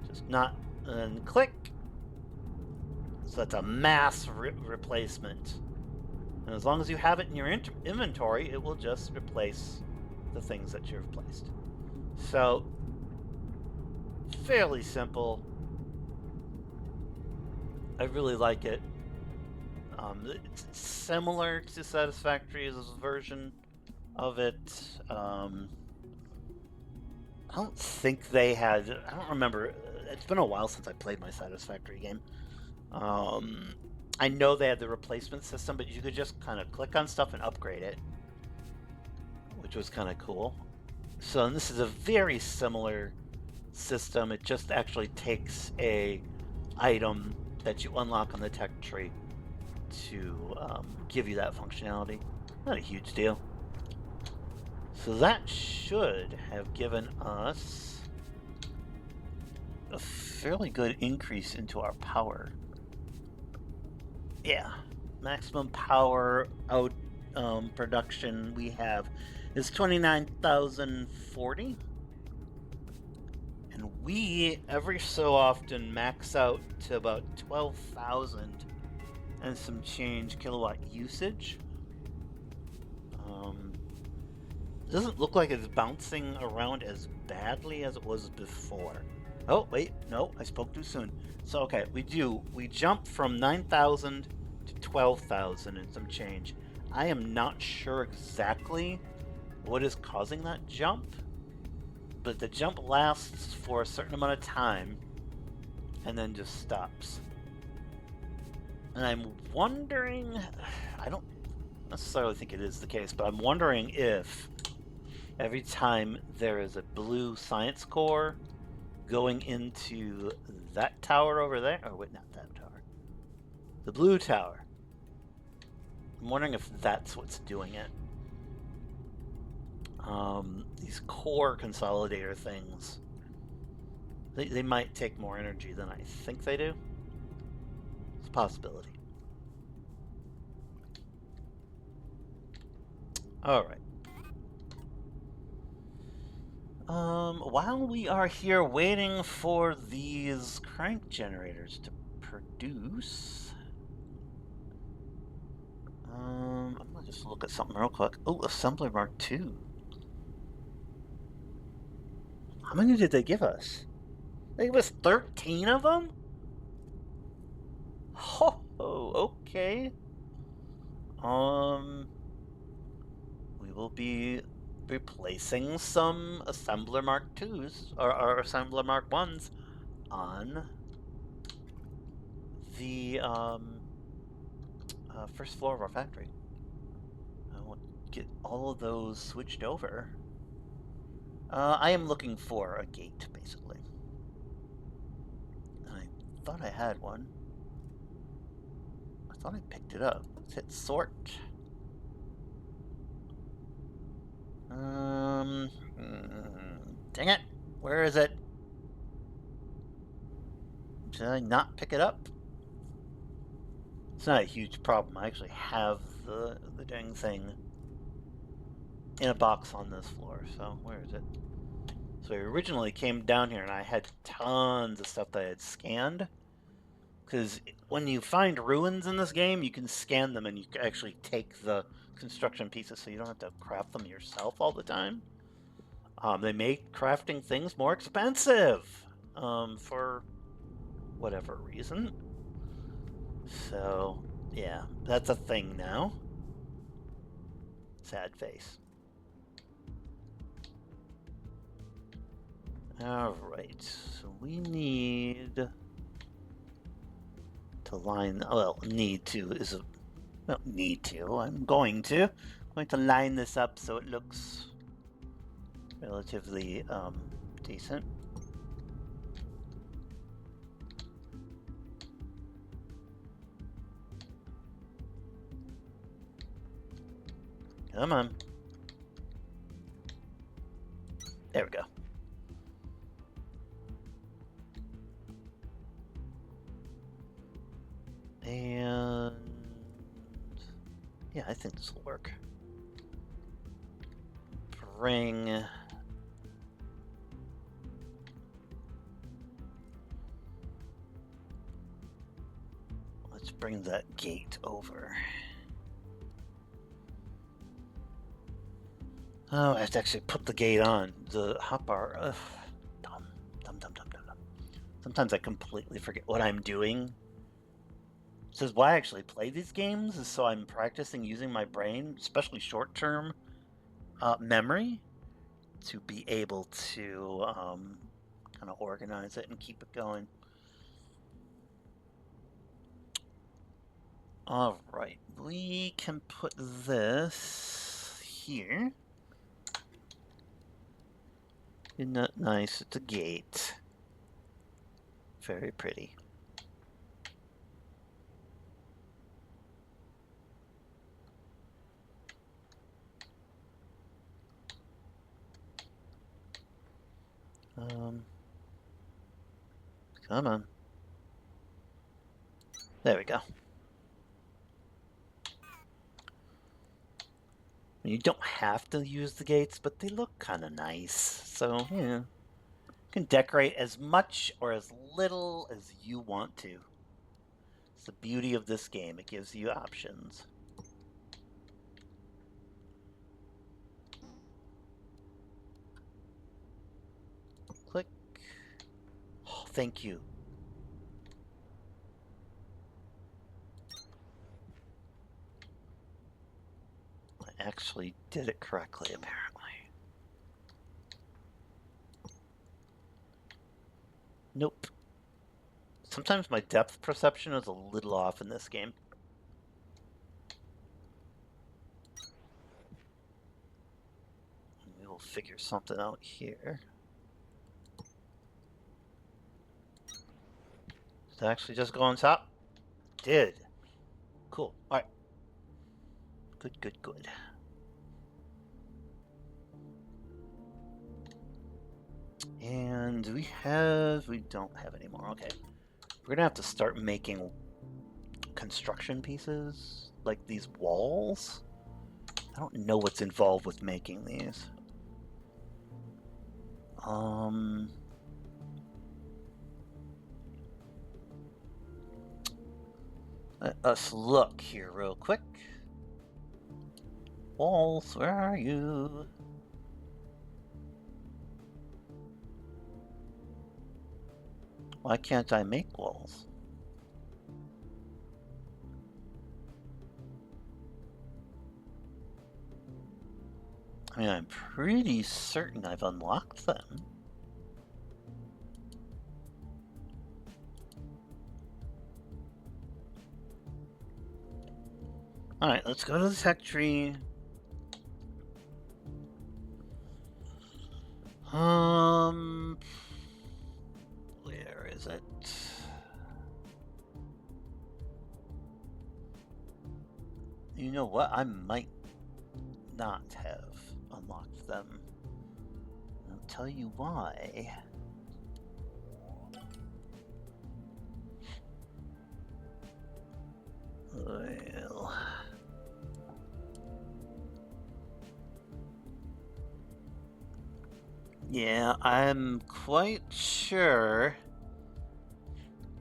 Just not and click. So that's a mass replacement. And as long as you have it in your inventory, it will just replace the things that you've replaced. So, fairly simple. I really like it. It's similar to Satisfactory's version of it. I don't think they had... I don't remember. It's been a while since I played my Satisfactory game. I know they had the replacement system, but you could just kind of click on stuff and upgrade it, which was kind of cool. So this is a very similar system. It just actually takes a item that you unlock on the tech tree to give you that functionality. Not a huge deal. So that should have given us a fairly good increase into our power. Yeah, maximum power out production we have is 29,040. And we, every so often, max out to about 12,000 and some change kilowatt usage. It doesn't look like it's bouncing around as badly as it was before. Oh, wait, no, I spoke too soon. So, okay, we jump from 9,000 to 12,000 and some change. I am not sure exactly what is causing that jump, but the jump lasts for a certain amount of time and then just stops. And I'm wondering, I don't necessarily think it is the case, but I'm wondering if every time there is a blue science core going into that tower over there, oh wait, not that tower, the blue tower, I'm wondering if that's what's doing it. These core consolidator things, they might take more energy than I think they do. It's a possibility. Alright. While we are here waiting for these crank generators to produce, I'm gonna just look at something real quick. Oh, Assembler Mark II. How many did they give us? They gave us 13 of them? Oh, okay. We will be replacing some Assembler Mark IIs, or Assembler Mark 1s on the first floor of our factory. get all of those switched over. I am looking for a gate, basically. I thought I had one. I thought I picked it up. Let's hit sort. Dang it. Where is it? Did I not pick it up? It's not a huge problem. I actually have the dang thing in a box on this floor. So where is it? So I originally came down here and I had tons of stuff that I had scanned. Because when you find ruins in this game, you can scan them and you can actually take the construction pieces so you don't have to craft them yourself all the time. They make crafting things more expensive for whatever reason. So, yeah, that's a thing now. Sad face. Alright, so we need to line, well, need to is a, well, need to, I'm going to line this up so it looks relatively decent. Come on. There we go. And yeah, I think this will work. Bring let's bring that gate over. Oh, I have to actually put the gate on. The hotbar. Dumb. Sometimes I completely forget what I'm doing. This is why I actually play these games, is so I'm practicing using my brain, especially short-term memory, to be able to kind of organize it and keep it going. All right, we can put this here. Isn't that nice? It's a gate. Very pretty. Come on. There we go. You don't have to use the gates, but they look kind of nice. So, yeah. You can decorate as much or as little as you want to. It's the beauty of this game. It gives you options. Click. Oh, thank you. I actually did it correctly, apparently. Nope. Sometimes my depth perception is a little off in this game. We will figure something out here. Did it actually just go on top? Did. Cool. All right. Good. And we don't have any more. Okay. We're gonna have to start making construction pieces, like these walls. I don't know what's involved with making these. Let us look here real quick. Walls, where are you? Why can't I make walls? I mean, I'm pretty certain I've unlocked them. Alright, let's go to the tech tree. Where is it? You know what? I might not have unlocked them. I'll tell you why. Well, yeah, I'm quite sure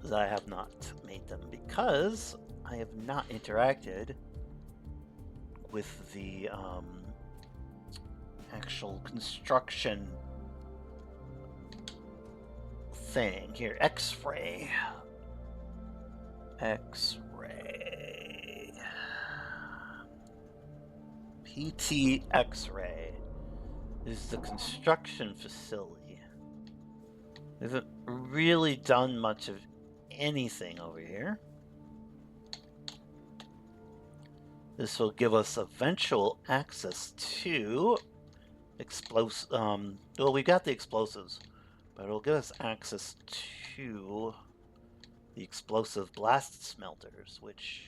that I have not made them because I have not interacted with the actual construction thing. Here, X-ray. X-ray. PT X-ray is the construction facility. We haven't really done much of anything over here. This will give us eventual access to explosives. Well, we got the explosives, but it'll give us access to the explosive blast smelters, which,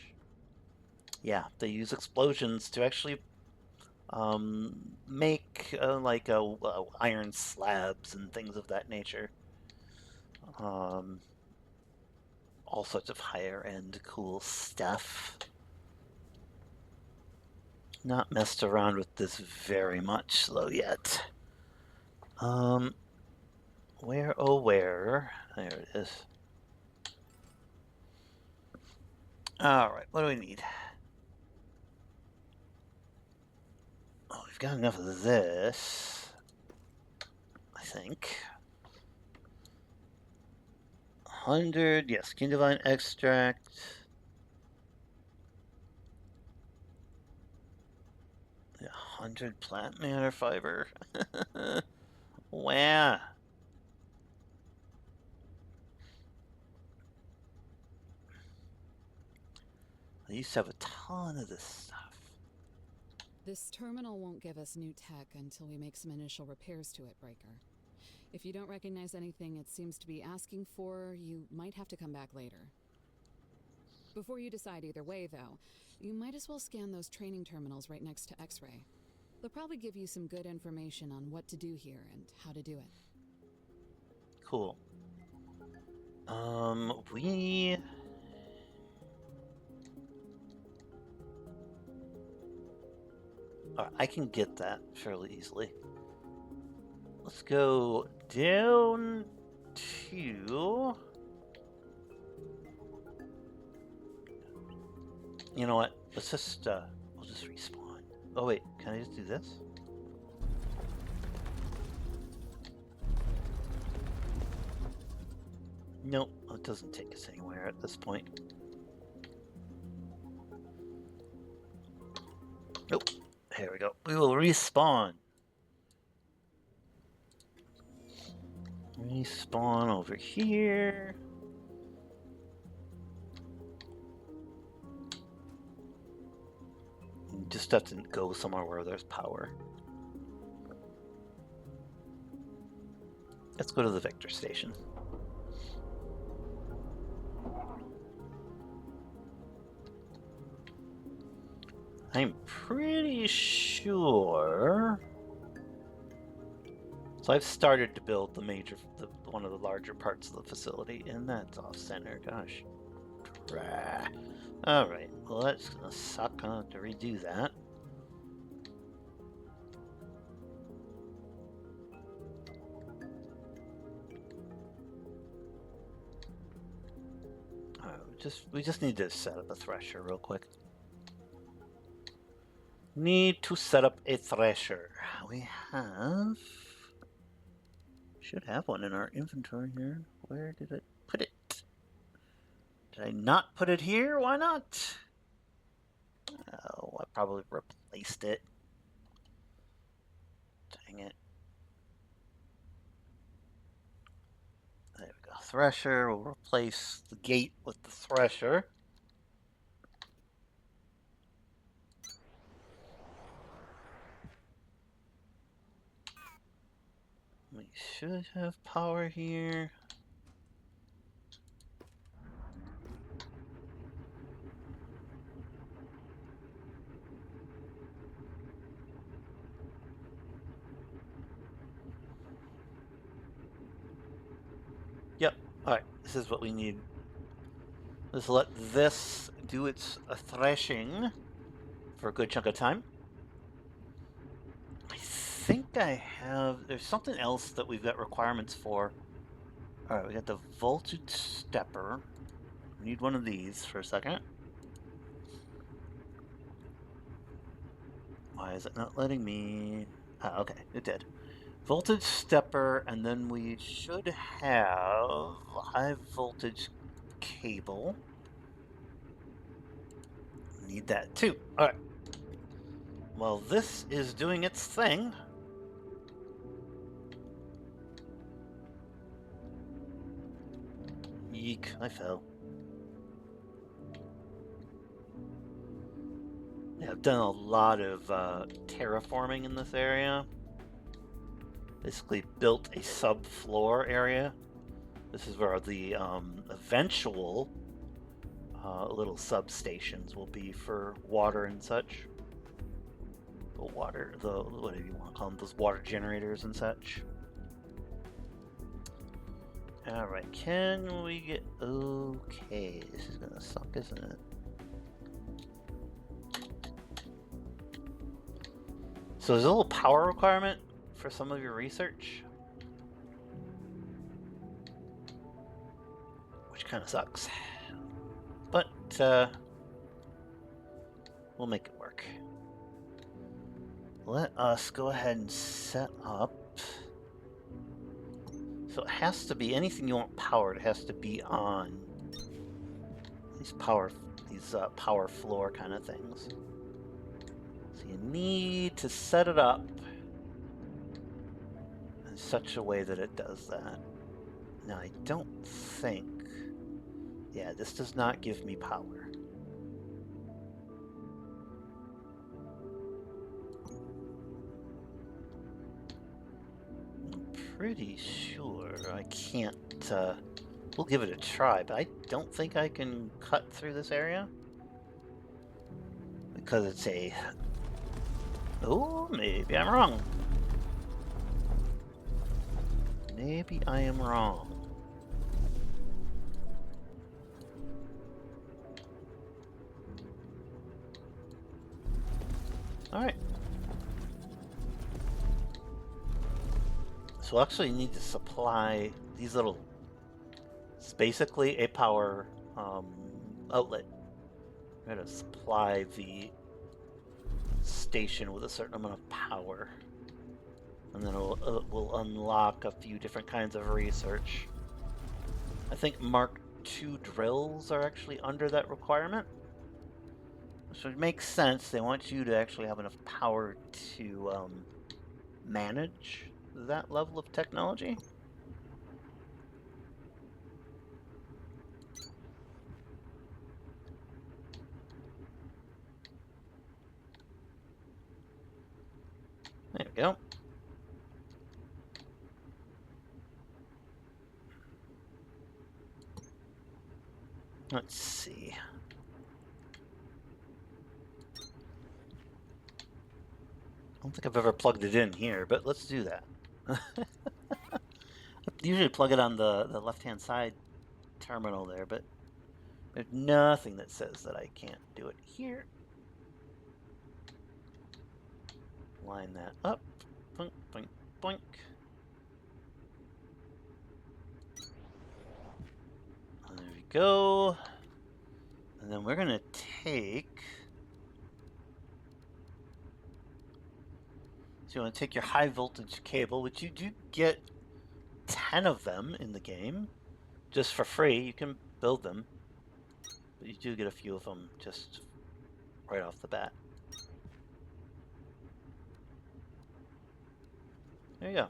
yeah, they use explosions to actually make like iron slabs and things of that nature. All sorts of higher end cool stuff. Not messed around with this very much though yet. Where, oh where? There it is. Alright, what do we need? Oh, we've got enough of this, I think. 100, yes, skin divine extract. Yeah, 100 plant matter fiber. Wow. I used to have a ton of this stuff. This terminal won't give us new tech until we make some initial repairs to it, Breaker. If you don't recognize anything it seems to be asking for, you might have to come back later. Before you decide either way, though, you might as well scan those training terminals right next to X-ray. They'll probably give you some good information on what to do here and how to do it. Cool. We... I can get that fairly easily. Let's go down to... You know what? Let's just, we'll just respawn. Oh wait, can I just do this? Nope, it doesn't take us anywhere at this point. Nope. Here we go. We will respawn. Respawn over here. You just have to go somewhere where there's power. Let's go to the Victor station. I'm pretty sure. So I've started to build one of the larger parts of the facility, and that's off center. Gosh. All right. Well, that's gonna suck. I'll have to redo that. All right, we just need to set up a thresher real quick. Need to set up a thresher. We should have one in our inventory here. Where did I put it? Did I not put it here? Why not? Oh, I probably replaced it. Dang it. There we go. Thresher. We'll replace the gate with the thresher. We should have power here. Yep. Alright, this is what we need. Let's let this do its threshing for a good chunk of time. I think I have... There's something else that we've got requirements for. Alright, we got the voltage stepper. We need one of these for a second. Why is it not letting me... Ah, okay, it did. Voltage stepper, and then we should have high voltage cable. Need that too. Alright. Well, this is doing its thing. Yeek, I fell. Yeah, I've done a lot of terraforming in this area. Basically built a subfloor area. This is where the eventual little substations will be for water and such. The water, whatever you want to call them, those water generators and such. Alright, can we get... Okay, this is gonna suck, isn't it? So there's a little power requirement for some of your research, which kind of sucks. But we'll make it work. Let us go ahead and set up. So it has to be anything you want powered. It has to be on these power floor kind of things. So you need to set it up in such a way that it does that. Now I don't think... Yeah, this does not give me power. I'm pretty sure I can't... We'll give it a try, but I don't think I can cut through this area. Because it's a... Oh, maybe I'm wrong. Maybe I am wrong. Alright. So we'll actually need to supply these little... It's basically a power outlet. We're going to supply the station with a certain amount of power. And then it will unlock a few different kinds of research. I think Mark II drills are actually under that requirement. Which would make sense. They want you to actually have enough power to manage that level of technology. There we go. Let's see. I don't think I've ever plugged it in here, but let's do that. Usually plug it on the left-hand side terminal there, but there's nothing that says that I can't do it here. Line that up. Boink, boink, boink. There we go. And then we're going to take... So you want to take your high voltage cable, which you do get 10 of them in the game, just for free. You can build them, but you do get a few of them just right off the bat. There you go.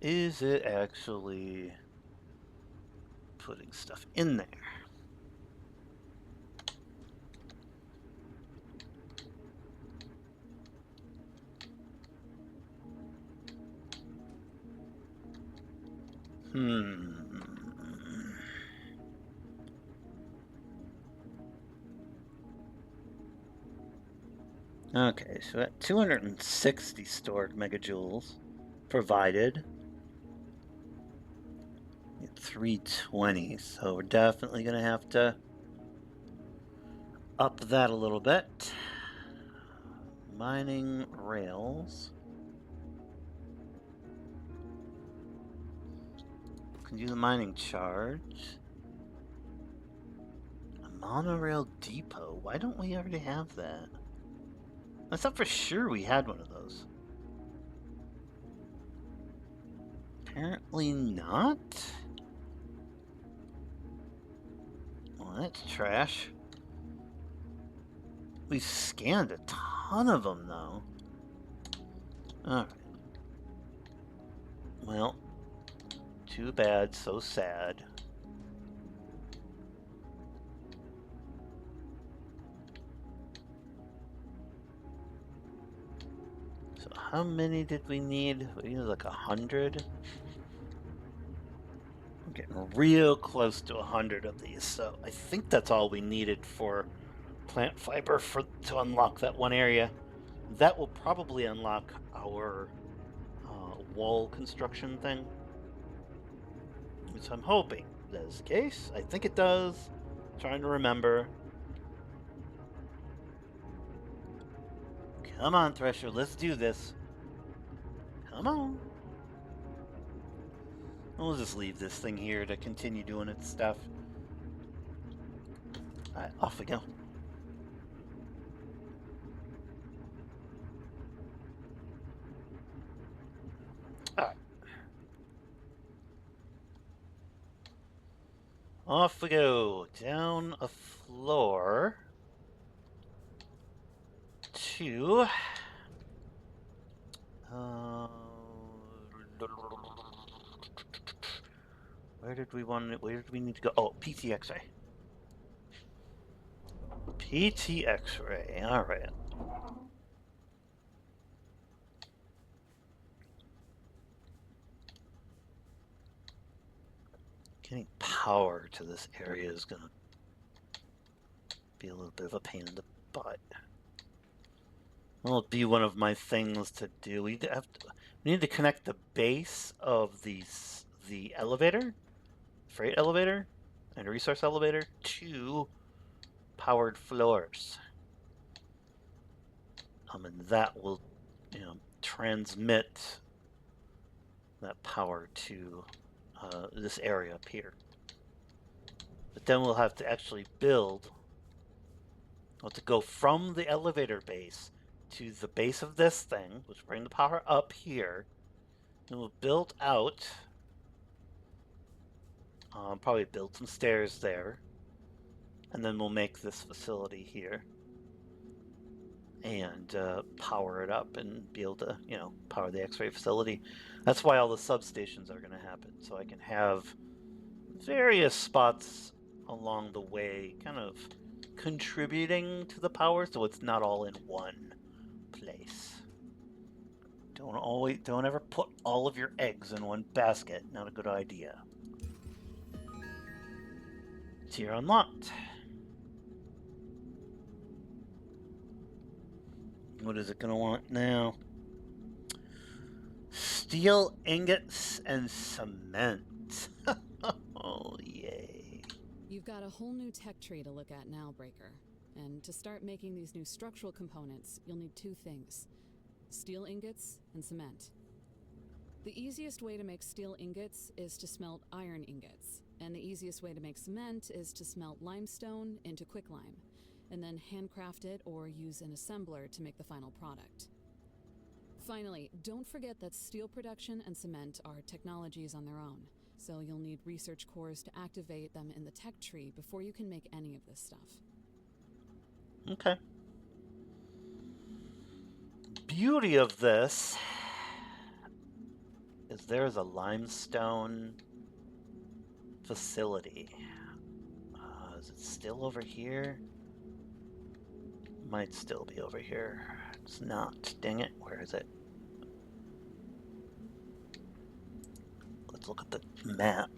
Is it actually putting stuff in there? Okay, so at 260 stored megajoules provided. 320, so we're definitely going to have to up that a little bit. Mining rails. Can do the mining charge. A monorail depot. Why don't we already have that? I thought for sure we had one of those. Apparently not. Well, that's trash. We scanned a ton of them, though. Alright. Well, too bad, so sad. So how many did we need? We needed like 100. I'm getting real close to 100 of these, so I think that's all we needed for plant fiber to unlock that one area. That will probably unlock our wall construction thing. So I'm hoping that is the case. I think it does. Trying to remember. Come on, Thresher, let's do this. Come on. We'll just leave this thing here to continue doing its stuff. Alright, off we go. Alright. Off we go. Down a floor to... where did we want it? Where did we need to go? Oh, PT X-ray. PT X-ray. All right. Getting power to this area is gonna be a little bit of a pain in the butt. Well, it'll be one of my things to do. We need to connect the base of the elevator, freight elevator, and resource elevator to powered floors. And that will, transmit that power to this area up here. But then we'll have to actually build. We'll have to go from the elevator base to the base of this thing, which will bring the power up here. And we'll build out. Probably build some stairs there. And then we'll make this facility here. And power it up and be able to, power the X-ray facility. That's why all the substations are going to happen. So I can have various spots along the way kind of contributing to the power, so it's not all in one place. Don't ever put all of your eggs in one basket. Not a good idea. Tier unlocked. What is it going to want now? Steel ingots and cement. Oh, yay. You've got a whole new tech tree to look at now, Breaker. And to start making these new structural components, you'll need two things. Steel ingots and cement. The easiest way to make steel ingots is to smelt iron ingots. And the easiest way to make cement is to smelt limestone into quicklime, and then handcraft it or use an assembler to make the final product. Finally, don't forget that steel production and cement are technologies on their own, so you'll need research cores to activate them in the tech tree before you can make any of this stuff. Okay. Beauty of this is there's a limestone facility. Is it still over here? Might still be over here. It's not. Dang it. Where is it? Let's look at the map.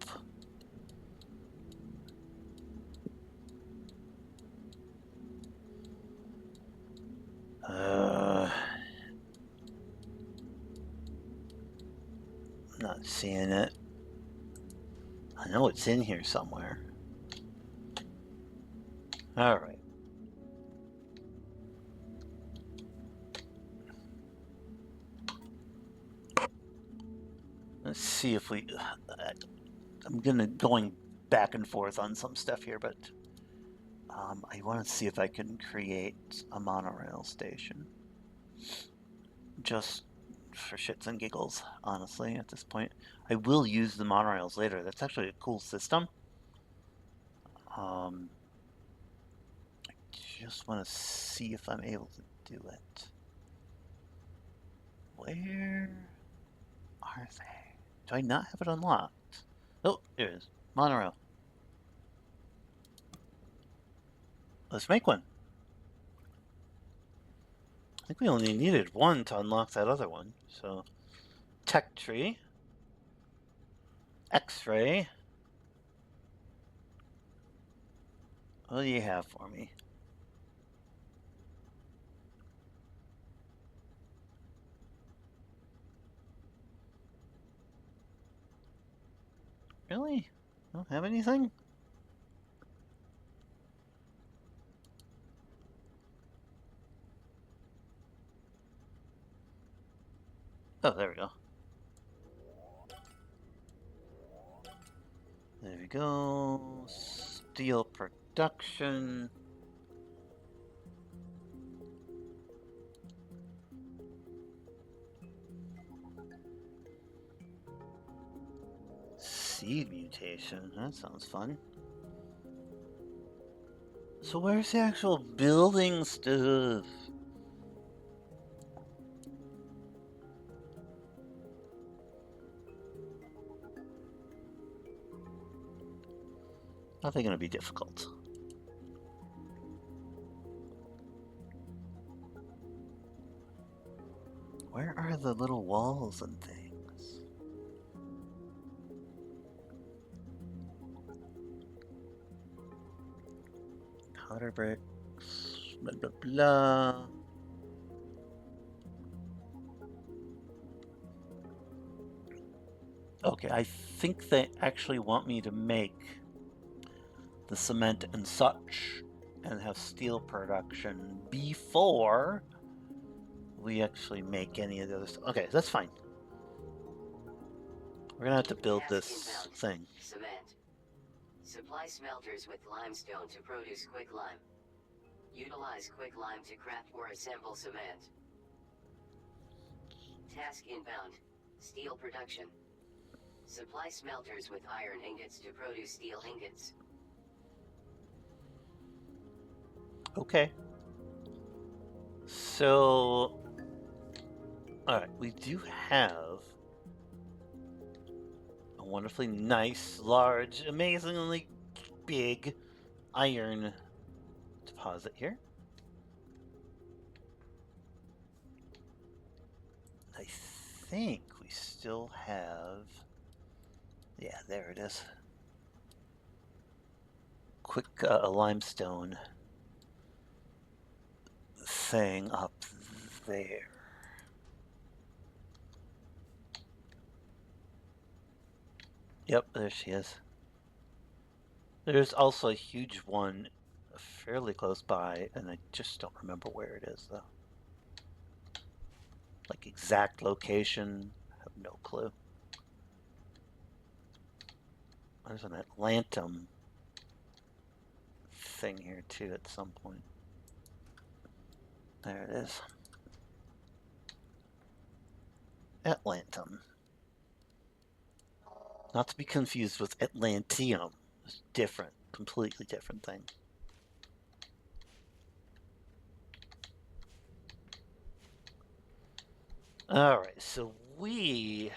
Not seeing it. I know it's in here somewhere. Alright. Let's see if we... I'm going back and forth on some stuff here, but I want to see if I can create a monorail station. Just for shits and giggles, honestly, at this point. I will use the monorails later. That's actually a cool system. I just want to see if I'm able to do it. Where are they? Do I not have it unlocked? Oh, there it is. Monorail. Let's make one. I think we only needed one to unlock that other one. So, tech tree, X-ray. What do you have for me? Really? Don't have anything? Oh, there we go. There we go. Steel production. Seed mutation. That sounds fun. So where's the actual building stuff? Nothing gonna be difficult. Where are the little walls and things? Powder bricks, blah blah blah. Okay, I think they actually want me to make the cement and such and have steel production before we actually make any of the other stuff. Okay, that's fine. We're gonna have to build this thing. Cement. Supply smelters with limestone to produce quicklime. Utilize quicklime to craft or assemble cement. Task inbound. Steel production. Supply smelters with iron ingots to produce steel ingots. Okay. So, alright, we do have a wonderfully nice, large, amazingly big iron deposit here. I think we still have... Yeah, there it is. Quick limestone thing up there. Yep, there she is. There's also a huge one fairly close by, and I just don't remember where it is, though. Like exact location, I have no clue. There's an Atlantum thing here, too, at some point. There it is. Atlantum. Not to be confused with Atlanteum. It's different. Completely different thing. Alright, so we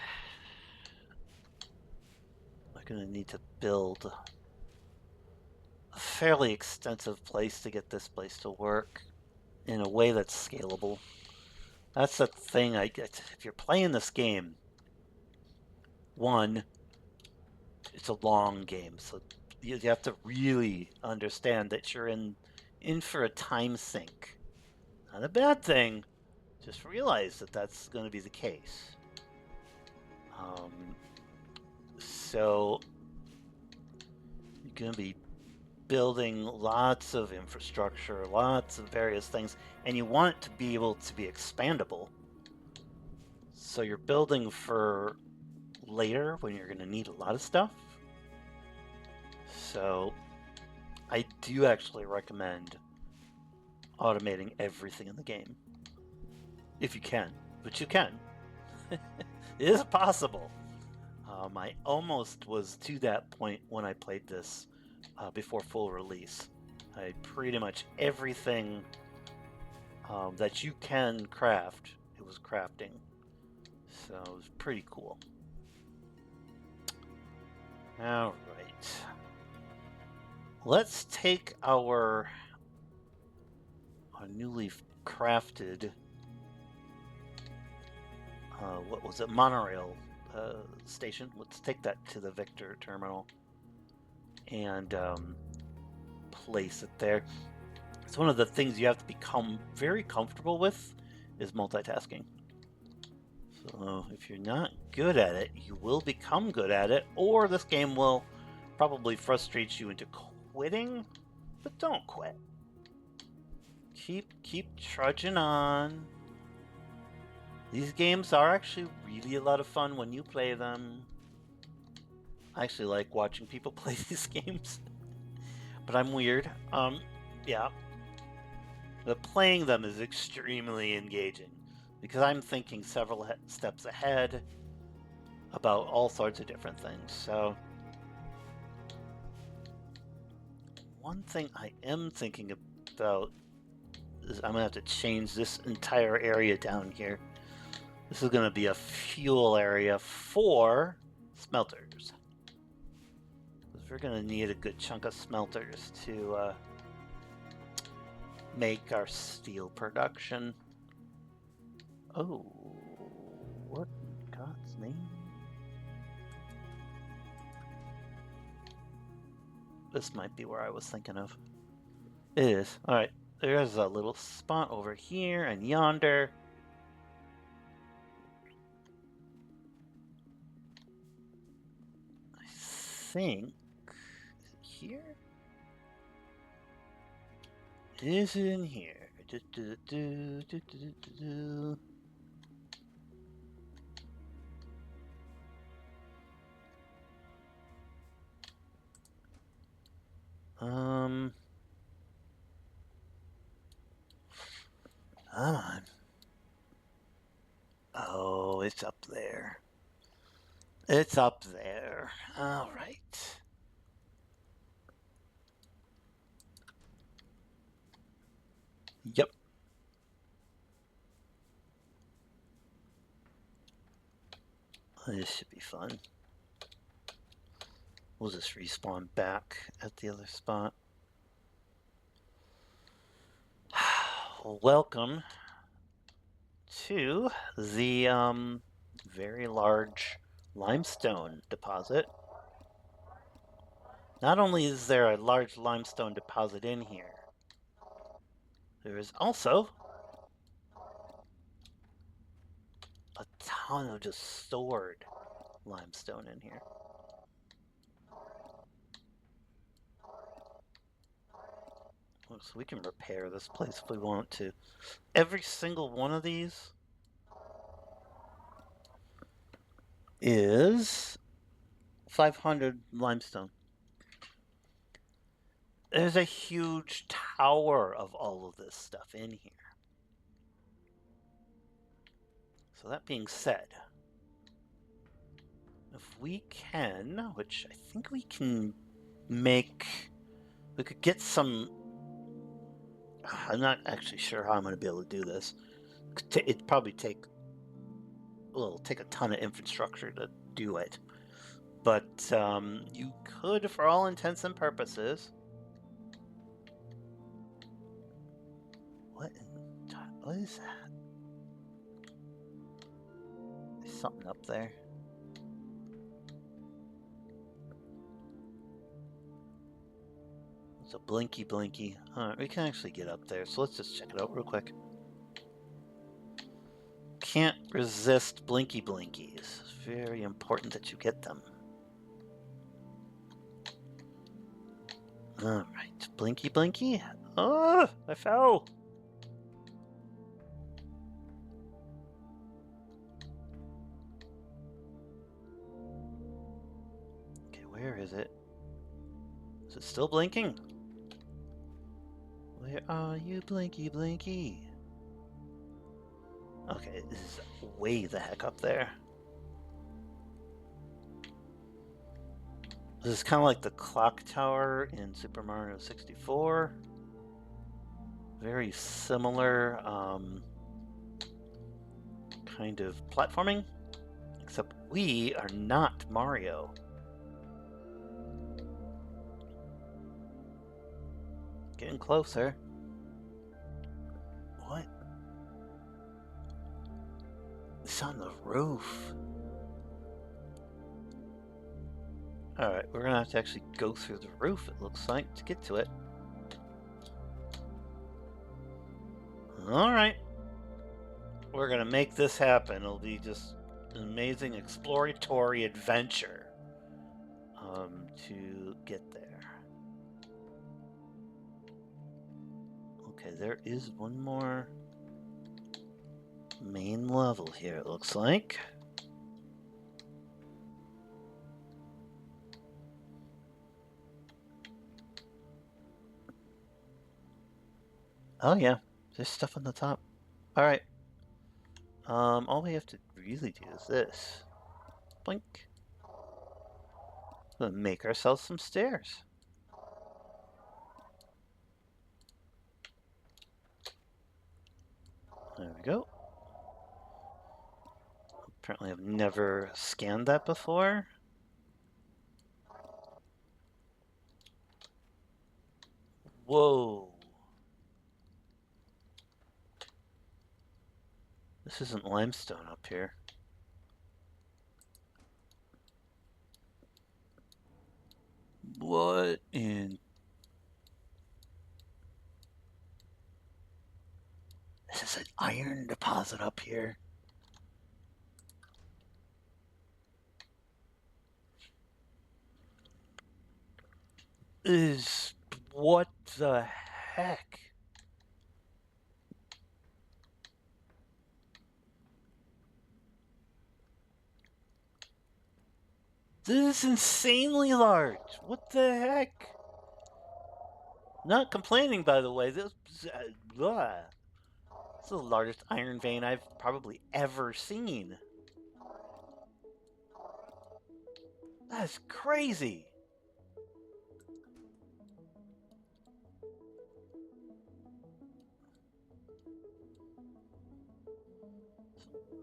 are going to need to build a fairly extensive place to get this place to work in a way that's scalable. That's the thing I get. If you're playing this game, one, it's a long game, so you have to really understand that you're in for a time sink. Not a bad thing. Just realize that that's going to be the case. So you're going to be building lots of infrastructure, lots of various things, and you want it to be able to be expandable. So you're building for later when you're going to need a lot of stuff. So I do actually recommend automating everything in the game. If you can, but you can. It is possible. I almost was to that point when I played this before full release. I had pretty much everything that you can craft, it was crafting. So it was pretty cool. All right. Let's take our newly crafted, what was it, monorail station. Let's take that to the Victor terminal and place it there. It's one of the things you have to become very comfortable with is multitasking. So if you're not good at it, you will become good at it, or this game will probably frustrate you into quitting, but don't quit. Keep trudging on. These games are actually really a lot of fun when you play them. I actually like watching people play these games, but I'm weird. Yeah. But playing them is extremely engaging because I'm thinking several steps ahead about all sorts of different things. So one thing I am thinking about is I'm gonna have to change this entire area down here. This is gonna be a fuel area for smelters. Because we're gonna need a good chunk of smelters to make our steel production. Oh, what in God's name? This might be where I was thinking of. It is. Alright, there's a little spot over here and yonder. I think... Is it here? It is in here. Come on. Oh, it's up there. It's up there. All right. Yep. This should be fun. We'll just respawn back at the other spot. Welcome to the very large limestone deposit. Not only is there a large limestone deposit in here, there is also a ton of just stored limestone in here. So we can repair this place if we want to. Every single one of these is 500 limestone. There's a huge tower of all of this stuff in here. So that being said, if we can, which I think we can make, we could get some, I'm not actually sure how I'm going to be able to do this. It'd probably take, well, it'll take a ton of infrastructure to do it. But you could, for all intents and purposes, what is that? There's something up there. So blinky blinky. Alright, we can actually get up there, so let's just check it out real quick. Can't resist blinky blinkies. It's very important that you get them. Alright, blinky blinky. Oh, I fell! Okay, where is it? Is it still blinking? Where are you, blinky blinky? Okay, this is way the heck up there. This is kind of like the clock tower in Super Mario 64. Very similar kind of platforming, except we are not Mario. Getting closer. What? It's on the roof. Alright, we're gonna have to actually go through the roof, it looks like, to get to it. Alright. We're gonna make this happen. It'll be just an amazing exploratory adventure to get there. Okay, there is one more main level here, it looks like. Oh yeah, there's stuff on the top. Alright. All we have to really do is this. Blink. We'll make ourselves some stairs. There we go. Apparently I've never scanned that before. Whoa. This isn't limestone up here. What in... This is an iron deposit up here. What the heck? This is insanely large. What the heck? Not complaining, by the way. This is the largest iron vein I've probably ever seen. That's crazy.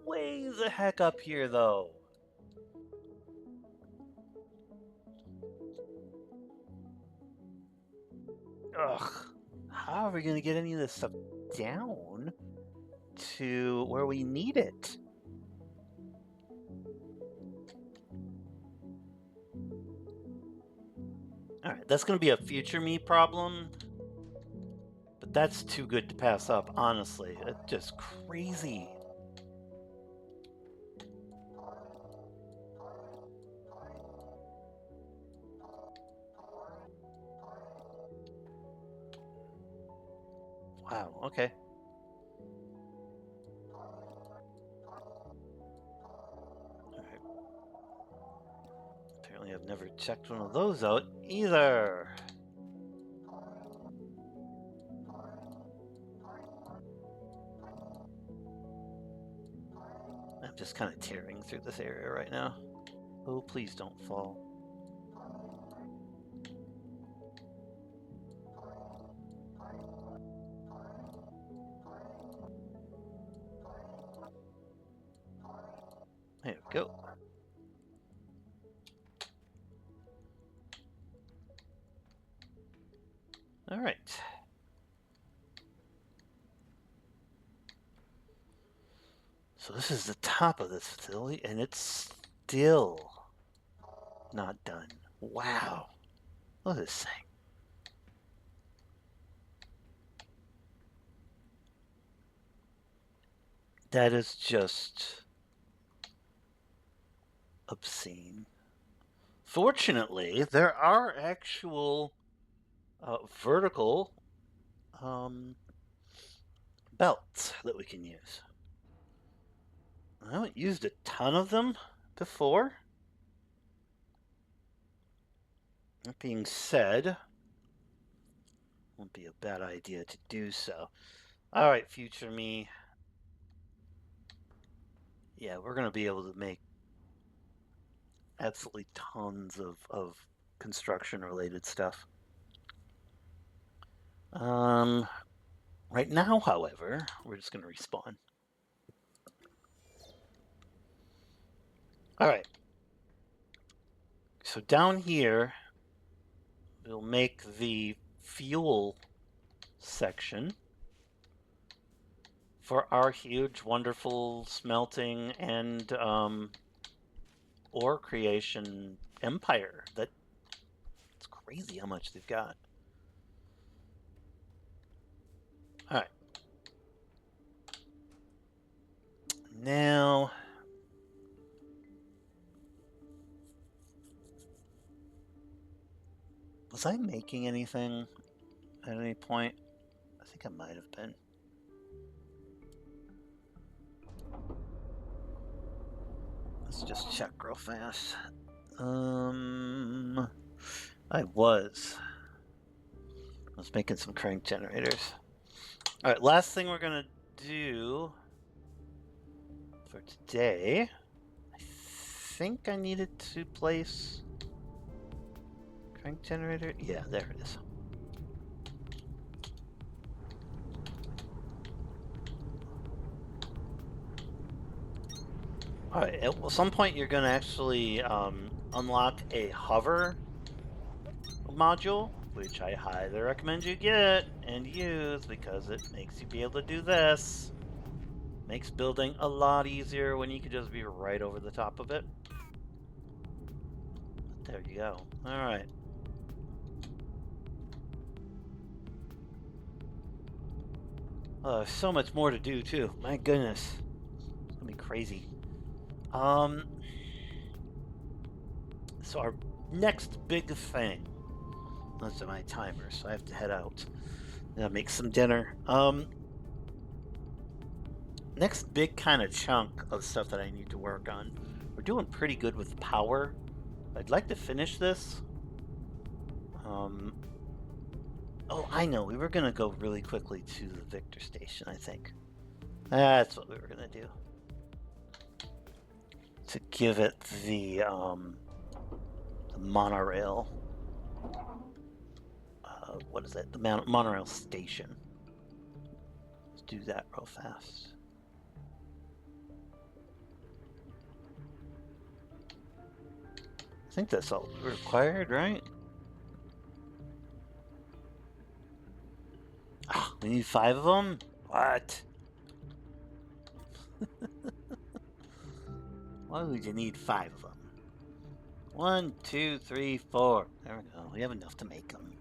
Way the heck up here, though. Ugh. How are we gonna get any of this stuff down to where we need it? Alright, that's gonna be a future me problem. But that's too good to pass up, honestly. It's just crazy. Wow, okay. Alright. Apparently I've never checked one of those out either. I'm just kind of tearing through this area right now. Oh, please don't fall. There we go. All right. So this is the top of this facility, and it's still not done. Wow. Look at this thing. That is just obscene. Fortunately, there are actual vertical um, belts that we can use. I haven't used a ton of them before. That being said, won't be a bad idea to do so. All right, future me. Yeah, we're going to be able to make absolutely tons of construction related stuff. Right now, however, we're just going to respawn. All right. So down here, we'll make the fuel section for our huge, wonderful smelting and ore creation empire. That's crazy how much they've got. All right. Now, was I making anything at any point? I think I might have been. Let's just check real fast. I was making some crank generators. All right, last thing we're gonna do for today. I think I needed to place crank generator. Yeah, there it is. All right, at some point you're gonna actually unlock a hover module, which I highly recommend you get and use because it makes you be able to do this. Makes building a lot easier when you could just be right over the top of it. There you go. All right. So much more to do too. My goodness, it's gonna be crazy. So our next big thing. Those are my timers, so I have to head out. Make some dinner. Next big kind of chunk of stuff that I need to work on. We're doing pretty good with power. I'd like to finish this. Oh, I know. We were gonna go really quickly to the Victor station, I think. That's what we were gonna do. To give it the monorail. What is it? The monorail station. Let's do that real fast. I think that's all required, right? Oh, we need 5 of them? What? Why would you need 5 of them? 1, 2, 3, 4. There we go. We have enough to make them.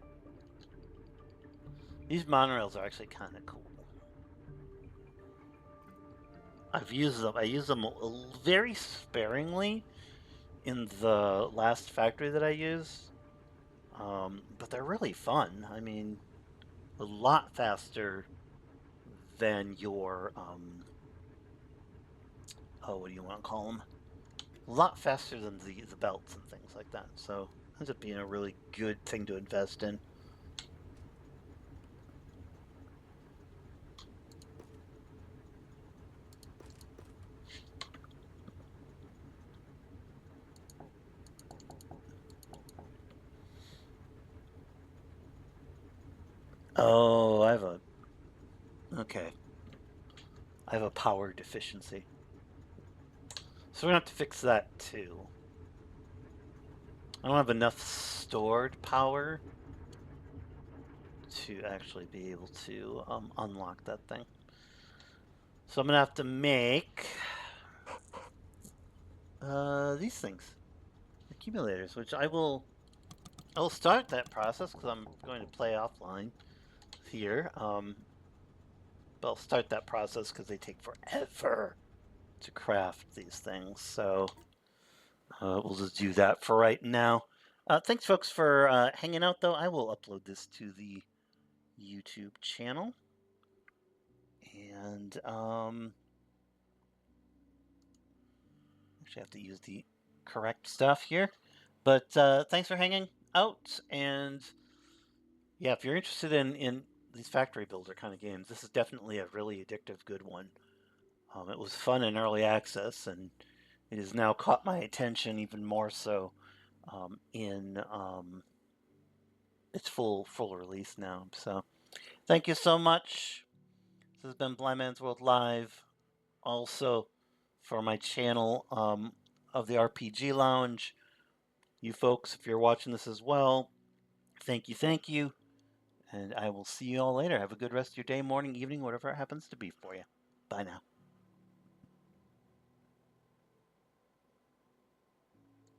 These monorails are actually kind of cool. I've used them. I use them very sparingly in the last factory that I used. But they're really fun. I mean, a lot faster than your what do you want to call them? A lot faster than the belts and things like that. So it ends up being a really good thing to invest in. Oh, I have a... Okay. I have a power deficiency. So we're going to have to fix that too. I don't have enough stored power to actually be able to unlock that thing. So I'm going to have to make these things. Accumulators, which I will start that process because I'm going to play offline here. But I'll start that process because they take forever to craft these things. So we'll just do that for right now. Thanks, folks, for hanging out, though. I will upload this to the YouTube channel. And actually, I have to use the correct stuff here. But thanks for hanging out. And yeah, if you're interested in these factory builder kind of games, this is definitely a really addictive, good one. It was fun in early access, and it has now caught my attention even more so in its full release now. So thank you so much. This has been Blind Man's World Live. Also for my channel of the RPG Lounge. You folks, if you're watching this as well, thank you. And I will see you all later. Have a good rest of your day, morning, evening, whatever it happens to be for you. Bye now.